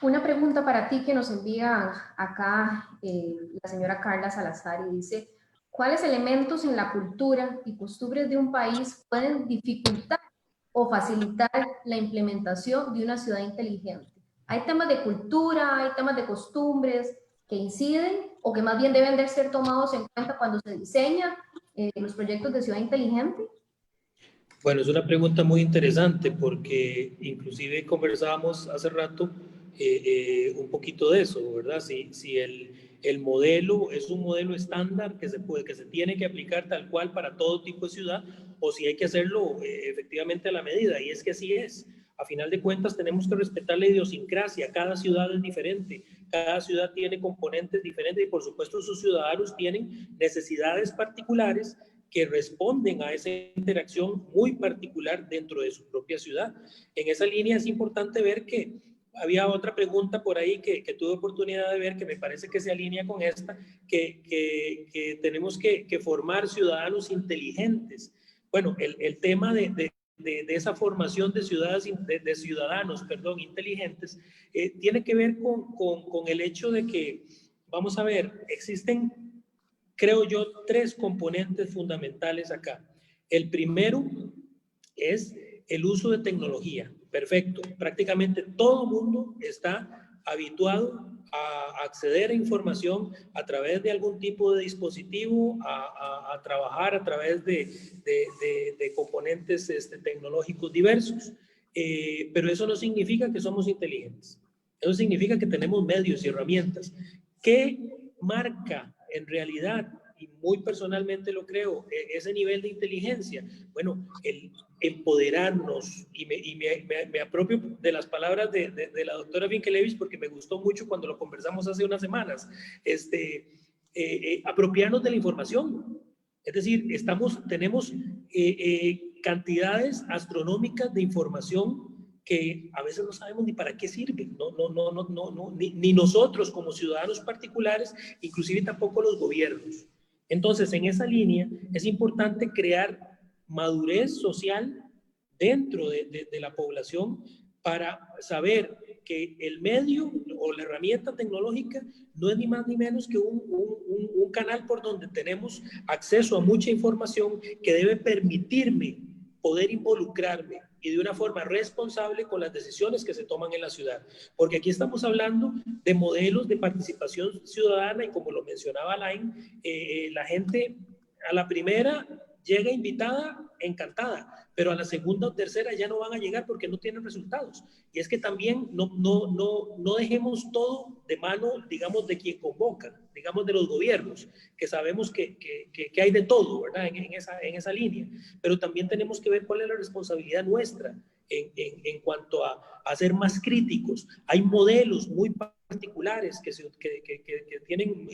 una pregunta para ti que nos envía acá la señora Carla Salazar y dice, ¿cuáles elementos en la cultura y costumbres de un país pueden dificultar o facilitar la implementación de una ciudad inteligente? ¿Hay temas de cultura, hay temas de costumbres que inciden o que más bien deben de ser tomados en cuenta cuando se diseñan los proyectos de ciudad inteligente? Bueno, es una pregunta muy interesante porque inclusive conversábamos hace rato un poquito de eso, ¿verdad? Si el modelo es un modelo estándar que se tiene que aplicar tal cual para todo tipo de ciudad, o si hay que hacerlo efectivamente a la medida, y es que así es. A final de cuentas tenemos que respetar la idiosincrasia, cada ciudad es diferente, cada ciudad tiene componentes diferentes y por supuesto sus ciudadanos tienen necesidades particulares que responden a esa interacción muy particular dentro de su propia ciudad. En esa línea es importante ver que había otra pregunta por ahí que tuve oportunidad de ver que me parece que se alinea con esta, que tenemos que formar ciudadanos inteligentes. Bueno, el tema de esa formación de ciudadanos inteligentes tiene que ver con el hecho de que, vamos a ver, existen creo yo, tres componentes fundamentales acá. El primero es el uso de tecnología. Perfecto. Prácticamente todo el mundo está habituado a acceder a información a través de algún tipo de dispositivo, a trabajar a través de componentes tecnológicos diversos. Pero eso no significa que somos inteligentes. Eso significa que tenemos medios y herramientas. ¿Qué marca en realidad, y muy personalmente lo creo, ese nivel de inteligencia? Bueno, el empoderarnos, y me apropio de las palabras de la doctora Finkelevich, porque me gustó mucho cuando lo conversamos hace unas semanas, apropiarnos de la información. Es decir, tenemos cantidades astronómicas de información que a veces no sabemos ni para qué sirve, ni nosotros como ciudadanos particulares, inclusive tampoco los gobiernos. Entonces, en esa línea es importante crear madurez social dentro de la población para saber que el medio o la herramienta tecnológica no es ni más ni menos que un canal por donde tenemos acceso a mucha información que debe permitirme poder involucrarme y de una forma responsable con las decisiones que se toman en la ciudad. Porque aquí estamos hablando de modelos de participación ciudadana y como lo mencionaba Alain, la gente a la primera llega invitada, encantada, pero a la segunda o tercera ya no van a llegar porque no tienen resultados. Y es que también no dejemos todo de mano, digamos, de quien convoca, digamos, de los gobiernos, que sabemos que hay de todo, ¿verdad? En esa línea. Pero también tenemos que ver cuál es la responsabilidad nuestra en cuanto a ser más críticos. Hay modelos muy particulares que tienen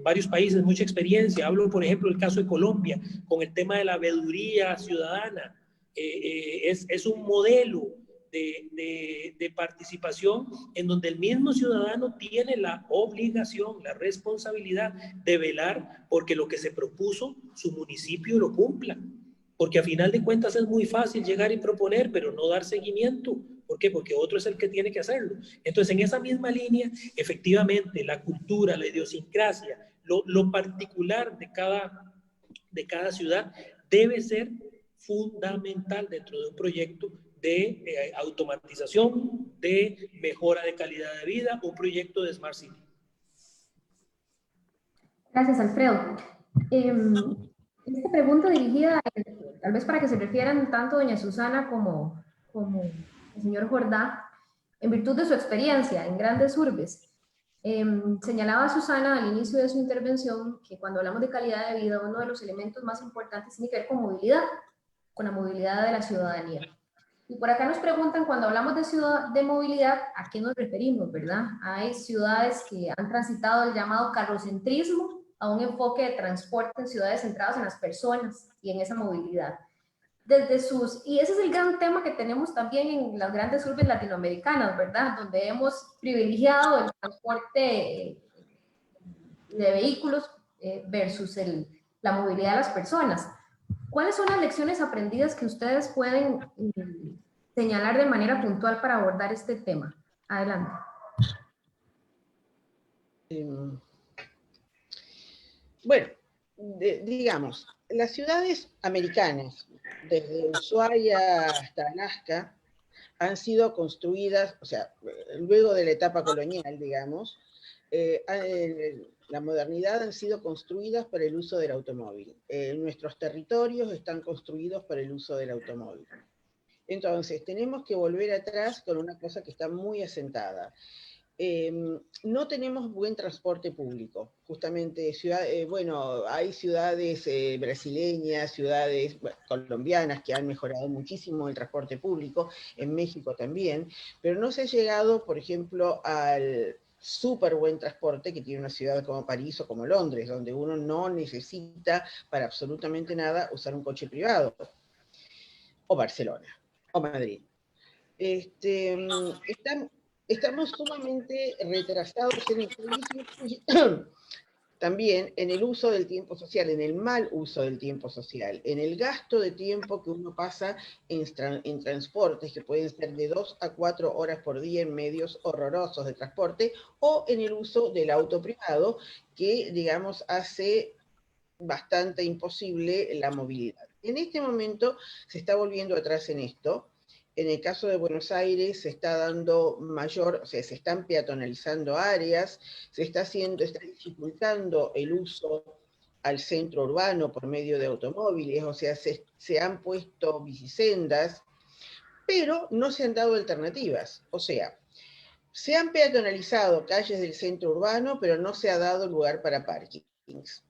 varios países mucha experiencia. Hablo, por ejemplo, del caso de Colombia, con el tema de la veeduría ciudadana. Es un modelo de participación en donde el mismo ciudadano tiene la obligación, la responsabilidad de velar porque lo que se propuso su municipio lo cumpla. Porque a final de cuentas es muy fácil llegar y proponer, pero no dar seguimiento. ¿Por qué? Porque otro es el que tiene que hacerlo. Entonces, en esa misma línea, efectivamente, la cultura, la idiosincrasia, lo particular de cada ciudad debe ser fundamental dentro de un proyecto de automatización, de mejora de calidad de vida, un proyecto de Smart City. Gracias, Alfredo. Esta pregunta dirigida, tal vez para que se refieran tanto doña Susana como el señor Jordá, en virtud de su experiencia en grandes urbes. Señalaba Susana al inicio de su intervención que cuando hablamos de calidad de vida, uno de los elementos más importantes tiene que ver con movilidad, con la movilidad de la ciudadanía. Y por acá nos preguntan, cuando hablamos de movilidad, ¿a qué nos referimos, verdad? Hay ciudades que han transitado el llamado carrocentrismo a un enfoque de transporte en ciudades centradas en las personas y en esa movilidad. Y ese es el gran tema que tenemos también en las grandes urbes latinoamericanas, ¿verdad? Donde hemos privilegiado el transporte de vehículos versus la movilidad de las personas. ¿Cuáles son las lecciones aprendidas que ustedes pueden señalar de manera puntual para abordar este tema? Adelante. Bueno, digamos, las ciudades americanas, desde Ushuaia hasta Alaska, han sido construidas, o sea, luego de la etapa colonial, digamos, la modernidad han sido construidas para el uso del automóvil. Nuestros territorios están construidos para el uso del automóvil. Entonces, tenemos que volver atrás con una cosa que está muy asentada. No tenemos buen transporte público. Justamente, hay ciudades brasileñas, ciudades colombianas que han mejorado muchísimo el transporte público, en México también, pero no se ha llegado, por ejemplo, al súper buen transporte que tiene una ciudad como París o como Londres, donde uno no necesita para absolutamente nada usar un coche privado, o Barcelona, o Madrid. Estamos sumamente retrasados en el país. también en el uso del tiempo social, en el mal uso del tiempo social, en el gasto de tiempo que uno pasa en transportes, que pueden ser de 2 a 4 horas por día en medios horrorosos de transporte, o en el uso del auto privado, que, digamos, hace bastante imposible la movilidad. En este momento se está volviendo atrás en esto. En el caso de Buenos Aires se está dando mayor, o sea, se están peatonalizando áreas, está dificultando el uso al centro urbano por medio de automóviles, o sea, se han puesto bicisendas, pero no se han dado alternativas. O sea, se han peatonalizado calles del centro urbano, pero no se ha dado lugar para parkings.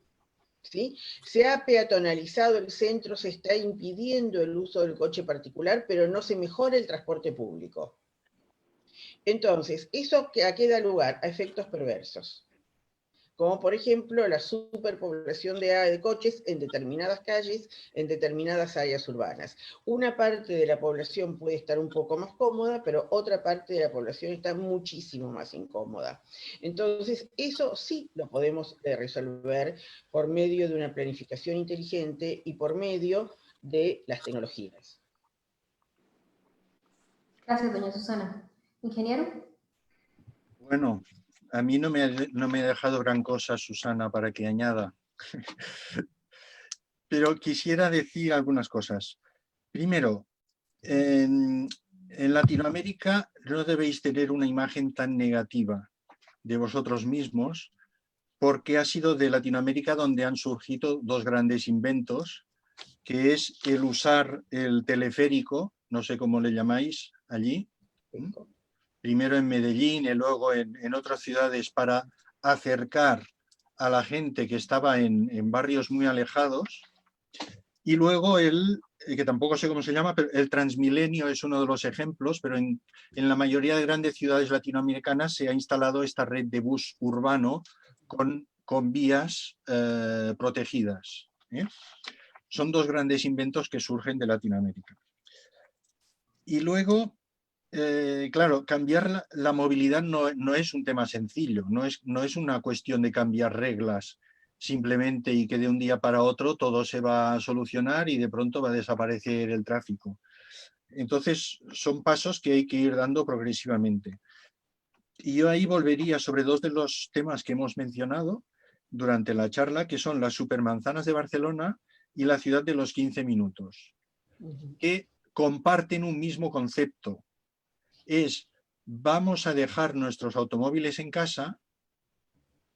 ¿Sí? Se ha peatonalizado el centro, se está impidiendo el uso del coche particular, pero no se mejora el transporte público. Entonces, ¿eso a qué da lugar? A efectos perversos, como por ejemplo la superpoblación de coches en determinadas calles, en determinadas áreas urbanas. Una parte de la población puede estar un poco más cómoda, pero otra parte de la población está muchísimo más incómoda. Entonces, eso sí lo podemos resolver por medio de una planificación inteligente y por medio de las tecnologías. Gracias, doña Susana. Ingeniero. Bueno, a mí no me ha dejado gran cosa, Susana, para que añada. Pero quisiera decir algunas cosas. Primero, en Latinoamérica no debéis tener una imagen tan negativa de vosotros mismos, porque ha sido de Latinoamérica donde han surgido dos grandes inventos, que es el usar el teleférico, no sé cómo le llamáis allí, primero en Medellín y luego en otras ciudades, para acercar a la gente que estaba en barrios muy alejados, y luego que tampoco sé cómo se llama, pero el Transmilenio es uno de los ejemplos, pero en la mayoría de grandes ciudades latinoamericanas se ha instalado esta red de bus urbano con vías protegidas. Son dos grandes inventos que surgen de Latinoamérica. Y luego, claro, cambiar la movilidad no es un tema sencillo, no es una cuestión de cambiar reglas simplemente y que de un día para otro todo se va a solucionar y de pronto va a desaparecer el tráfico. Entonces, son pasos que hay que ir dando progresivamente. Y yo ahí volvería sobre dos de los temas que hemos mencionado durante la charla, que son las supermanzanas de Barcelona y la ciudad de los 15 minutos, que comparten un mismo concepto. Vamos a dejar nuestros automóviles en casa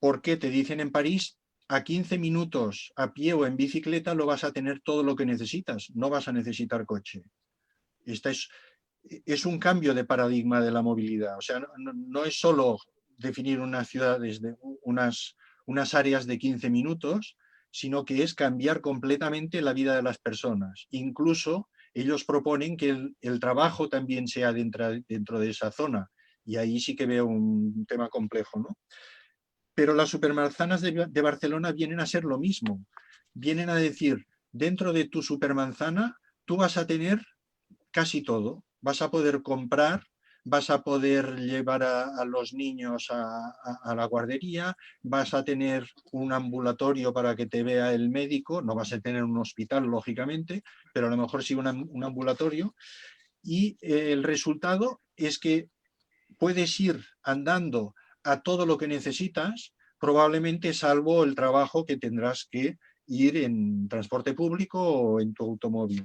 porque te dicen en París, a 15 minutos a pie o en bicicleta lo vas a tener todo lo que necesitas, no vas a necesitar coche. Es un cambio de paradigma de la movilidad. O sea, no es solo definir unas ciudades de unas áreas de 15 minutos, sino que es cambiar completamente la vida de las personas. Incluso ellos proponen que el trabajo también sea dentro de esa zona. Y ahí sí que veo un tema complejo, ¿no? Pero las supermanzanas de Barcelona vienen a ser lo mismo. Vienen a decir, dentro de tu supermanzana tú vas a tener casi todo. Vas a poder comprar, vas a poder llevar a los niños a la guardería, vas a tener un ambulatorio para que te vea el médico, no vas a tener un hospital, lógicamente, pero a lo mejor sí un ambulatorio. Y el resultado es que puedes ir andando a todo lo que necesitas, probablemente salvo el trabajo que tendrás que ir en transporte público o en tu automóvil.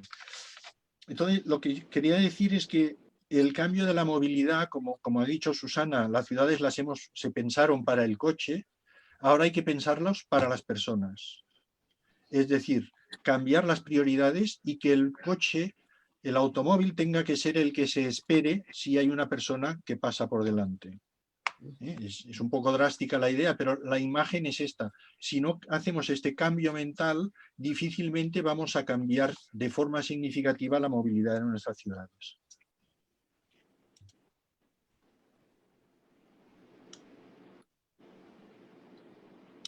Entonces, lo que quería decir es que el cambio de la movilidad, como ha dicho Susana, las ciudades se pensaron para el coche, ahora hay que pensarlos para las personas. Es decir, cambiar las prioridades y que el coche, el automóvil, tenga que ser el que se espere si hay una persona que pasa por delante. Es un poco drástica la idea, pero la imagen es esta. Si no hacemos este cambio mental, difícilmente vamos a cambiar de forma significativa la movilidad en nuestras ciudades.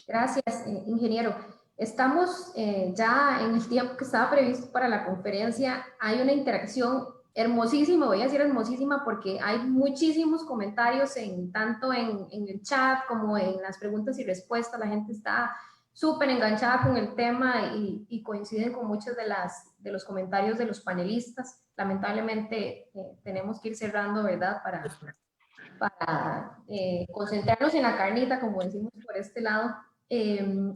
Gracias, ingeniero. Estamos ya en el tiempo que estaba previsto para la conferencia. Hay una interacción hermosísima, voy a decir hermosísima porque hay muchísimos comentarios tanto en el chat como en las preguntas y respuestas. La gente está súper enganchada con el tema y coinciden con muchos de los comentarios de los panelistas. Lamentablemente tenemos que ir cerrando, ¿verdad? Para concentrarnos en la carnita, como decimos por este lado.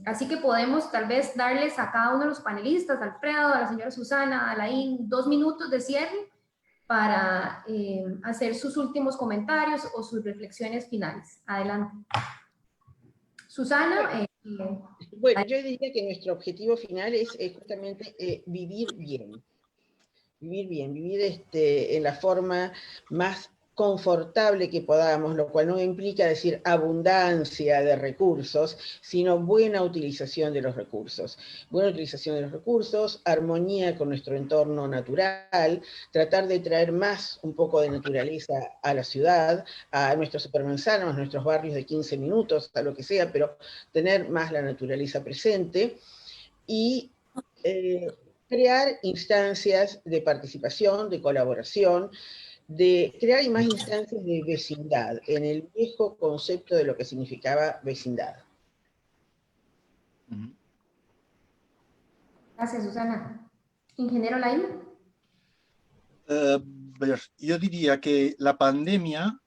Así que podemos tal vez darles a cada uno de los panelistas, a Alfredo, a la señora Susana, a Alain, 2 minutos de cierre para hacer sus últimos comentarios o sus reflexiones finales. Adelante. Susana. Bueno, yo diría que nuestro objetivo final es justamente vivir bien. Vivir en la forma más confortable que podamos, lo cual no implica decir abundancia de recursos, sino buena utilización de los recursos. Buena utilización de los recursos, armonía con nuestro entorno natural, tratar de traer más un poco de naturaleza a la ciudad, a nuestros supermanzanos, a nuestros barrios de 15 minutos, a lo que sea, pero tener más la naturaleza presente y crear instancias de participación, de colaboración, de crear más instancias de vecindad, en el viejo concepto de lo que significaba vecindad. Gracias, Susana. Ingeniero Lain. Yo diría que la pandemia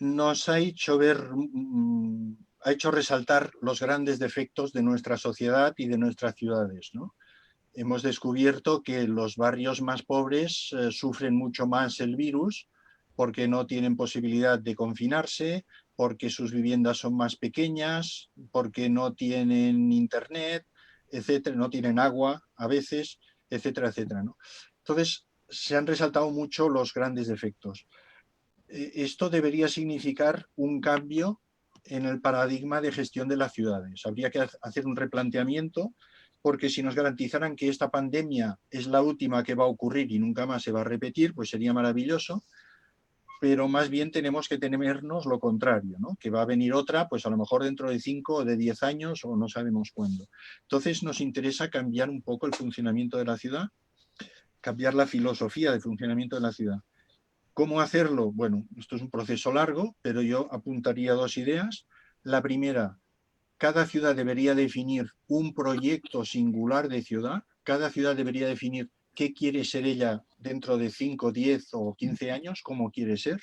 nos ha hecho ha hecho resaltar los grandes defectos de nuestra sociedad y de nuestras ciudades, ¿no? Hemos descubierto que los barrios más pobres sufren mucho más el virus porque no tienen posibilidad de confinarse, porque sus viviendas son más pequeñas, porque no tienen internet, etcétera, no tienen agua a veces, etcétera, etcétera, ¿no? Entonces, se han resaltado mucho los grandes defectos. Esto debería significar un cambio en el paradigma de gestión de las ciudades. Habría que hacer un replanteamiento, porque si nos garantizaran que esta pandemia es la última que va a ocurrir y nunca más se va a repetir, pues sería maravilloso, pero más bien tenemos que temernos lo contrario, ¿no? Que va a venir otra, pues a lo mejor dentro de 5 o de 10 años o no sabemos cuándo. Entonces nos interesa cambiar un poco el funcionamiento de la ciudad, cambiar la filosofía de funcionamiento de la ciudad. ¿Cómo hacerlo? Bueno, esto es un proceso largo, pero yo apuntaría 2 ideas. La primera, cada ciudad debería definir un proyecto singular de ciudad. Cada ciudad debería definir qué quiere ser ella dentro de 5, 10 o 15 años, cómo quiere ser.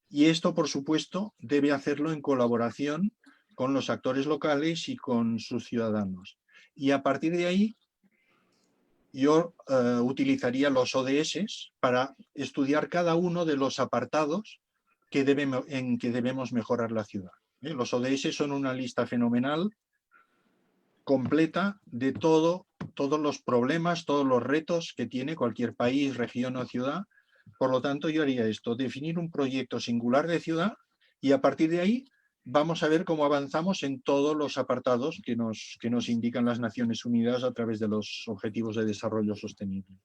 Y esto, por supuesto, debe hacerlo en colaboración con los actores locales y con sus ciudadanos. Y a partir de ahí, yo utilizaría los ODS para estudiar cada uno de los apartados en que debemos mejorar la ciudad. Los ODS son una lista fenomenal, completa, de todos los problemas, todos los retos que tiene cualquier país, región o ciudad. Por lo tanto, yo haría esto, definir un proyecto singular de ciudad y a partir de ahí vamos a ver cómo avanzamos en todos los apartados que nos indican las Naciones Unidas a través de los Objetivos de Desarrollo Sostenible.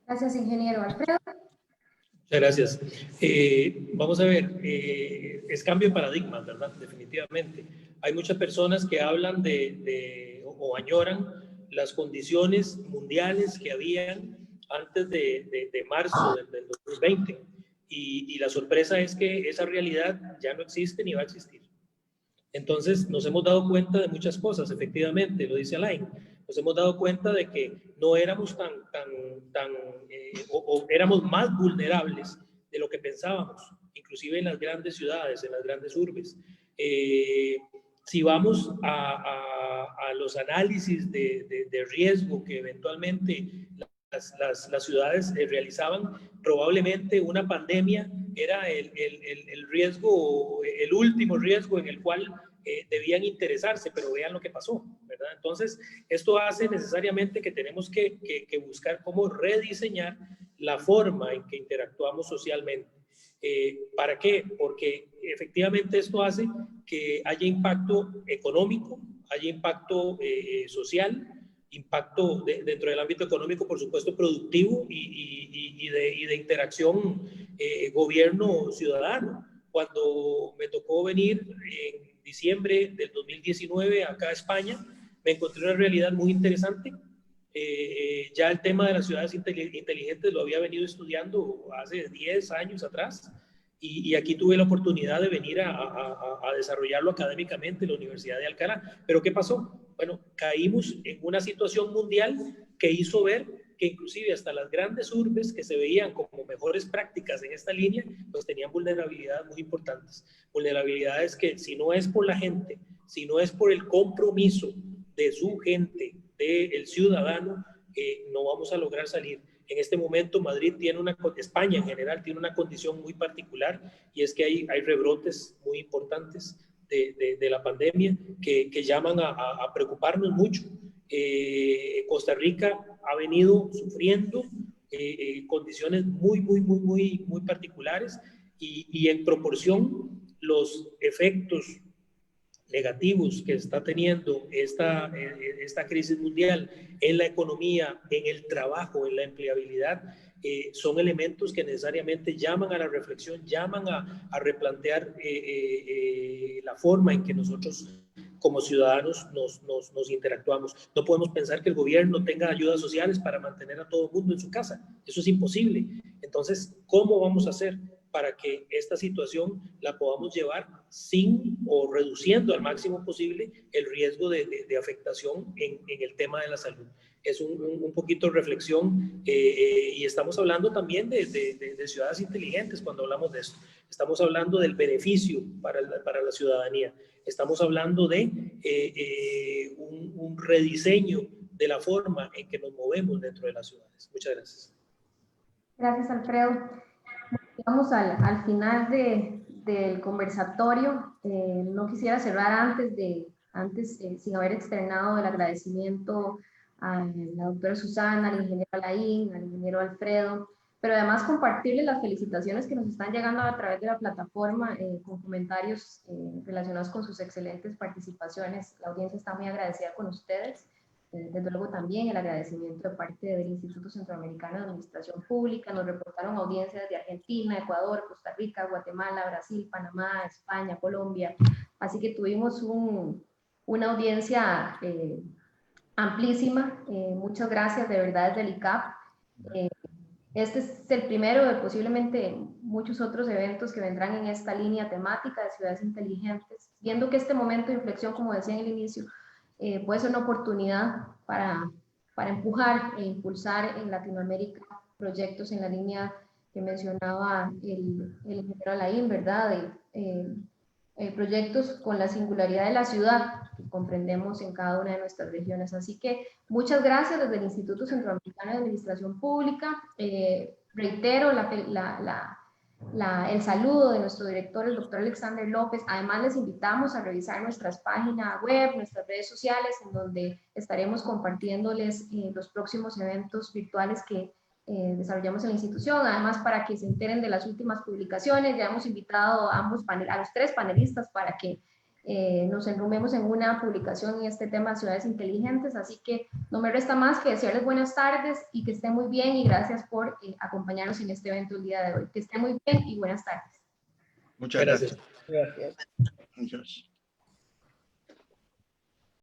Gracias, ingeniero. Alfredo. Muchas gracias. Vamos a ver, es cambio de paradigma, ¿verdad? Definitivamente. Hay muchas personas que hablan o añoran las condiciones mundiales que habían antes de marzo del 2020. Y la sorpresa es que esa realidad ya no existe ni va a existir. Entonces nos hemos dado cuenta de muchas cosas, efectivamente, lo dice Alain. Nos hemos dado cuenta de que no éramos o éramos más vulnerables de lo que pensábamos, inclusive en las grandes ciudades, en las grandes urbes. Si vamos a los análisis de riesgo que eventualmente las ciudades realizaban, probablemente una pandemia era el riesgo, el último riesgo en el cual debían interesarse, pero vean lo que pasó, ¿verdad? Entonces, esto hace necesariamente que tenemos que buscar cómo rediseñar la forma en que interactuamos socialmente. ¿Para qué? Porque efectivamente esto hace que haya impacto económico, haya impacto social, impacto dentro del ámbito económico, por supuesto, productivo y de interacción gobierno-ciudadano. Cuando me tocó venir en diciembre del 2019 acá a España, me encontré una realidad muy interesante Ya el tema de las ciudades inteligentes lo había venido estudiando hace 10 años atrás, y aquí tuve la oportunidad de venir a desarrollarlo académicamente en la Universidad de Alcalá. ¿Pero qué pasó? Bueno, caímos en una situación mundial que hizo ver que inclusive hasta las grandes urbes que se veían como mejores prácticas en esta línea, pues tenían vulnerabilidades muy importantes. Vulnerabilidades que, si no es por la gente, si no es por el compromiso de su gente, del ciudadano, no vamos a lograr salir. En este momento Madrid tiene España en general tiene una condición muy particular, y es que hay rebrotes muy importantes de la pandemia que llaman a preocuparnos mucho. Costa Rica ha venido sufriendo condiciones muy particulares, y en proporción los efectos negativos que está teniendo esta crisis mundial en la economía, en el trabajo, en la empleabilidad, son elementos que necesariamente llaman a la reflexión, llaman a replantear la forma en que nosotros como ciudadanos nos interactuamos. No podemos pensar que el gobierno tenga ayudas sociales para mantener a todo el mundo en su casa. Eso es imposible. Entonces, ¿cómo vamos a hacer para que esta situación la podamos llevar sin o reduciendo al máximo posible el riesgo de afectación en el tema de la salud? Es un poquito de reflexión, y estamos hablando también de ciudades inteligentes cuando hablamos de esto. Estamos hablando del beneficio para la ciudadanía. Estamos hablando de un rediseño de la forma en que nos movemos dentro de las ciudades. Muchas gracias. Gracias, Alfredo. Llegamos al final del conversatorio. No quisiera cerrar antes sin haber externado el agradecimiento a la doctora Susana, al ingeniero Alain, al ingeniero Alfredo, pero además compartirles las felicitaciones que nos están llegando a través de la plataforma con comentarios relacionados con sus excelentes participaciones. La audiencia está muy agradecida con ustedes. Desde luego también el agradecimiento de parte del Instituto Centroamericano de Administración Pública. Nos reportaron audiencias de Argentina, Ecuador, Costa Rica, Guatemala, Brasil, Panamá, España, Colombia. Así que tuvimos una audiencia amplísima. Muchas gracias de verdad desde el ICAP. Este es el primero de posiblemente muchos otros eventos que vendrán en esta línea temática de ciudades inteligentes, viendo que este momento de inflexión, como decía en el inicio, puede ser una oportunidad para empujar e impulsar en Latinoamérica proyectos en la línea que mencionaba el ingeniero Alain, ¿verdad? Proyectos con la singularidad de la ciudad que comprendemos en cada una de nuestras regiones. Así que muchas gracias desde el Instituto Centroamericano de Administración Pública. Reitero el saludo de nuestro director, el doctor Alexander López. Además, les invitamos a revisar nuestras páginas web, nuestras redes sociales, en donde estaremos compartiéndoles los próximos eventos virtuales que desarrollamos en la institución. Además, para que se enteren de las últimas publicaciones, ya hemos invitado a los 3 panelistas para que nos enrumemos en una publicación en este tema de ciudades inteligentes. Así que no me resta más que desearles buenas tardes y que estén muy bien, y gracias por acompañarnos en este evento el día de hoy. Que estén muy bien y buenas tardes. Muchas gracias. Gracias. Gracias.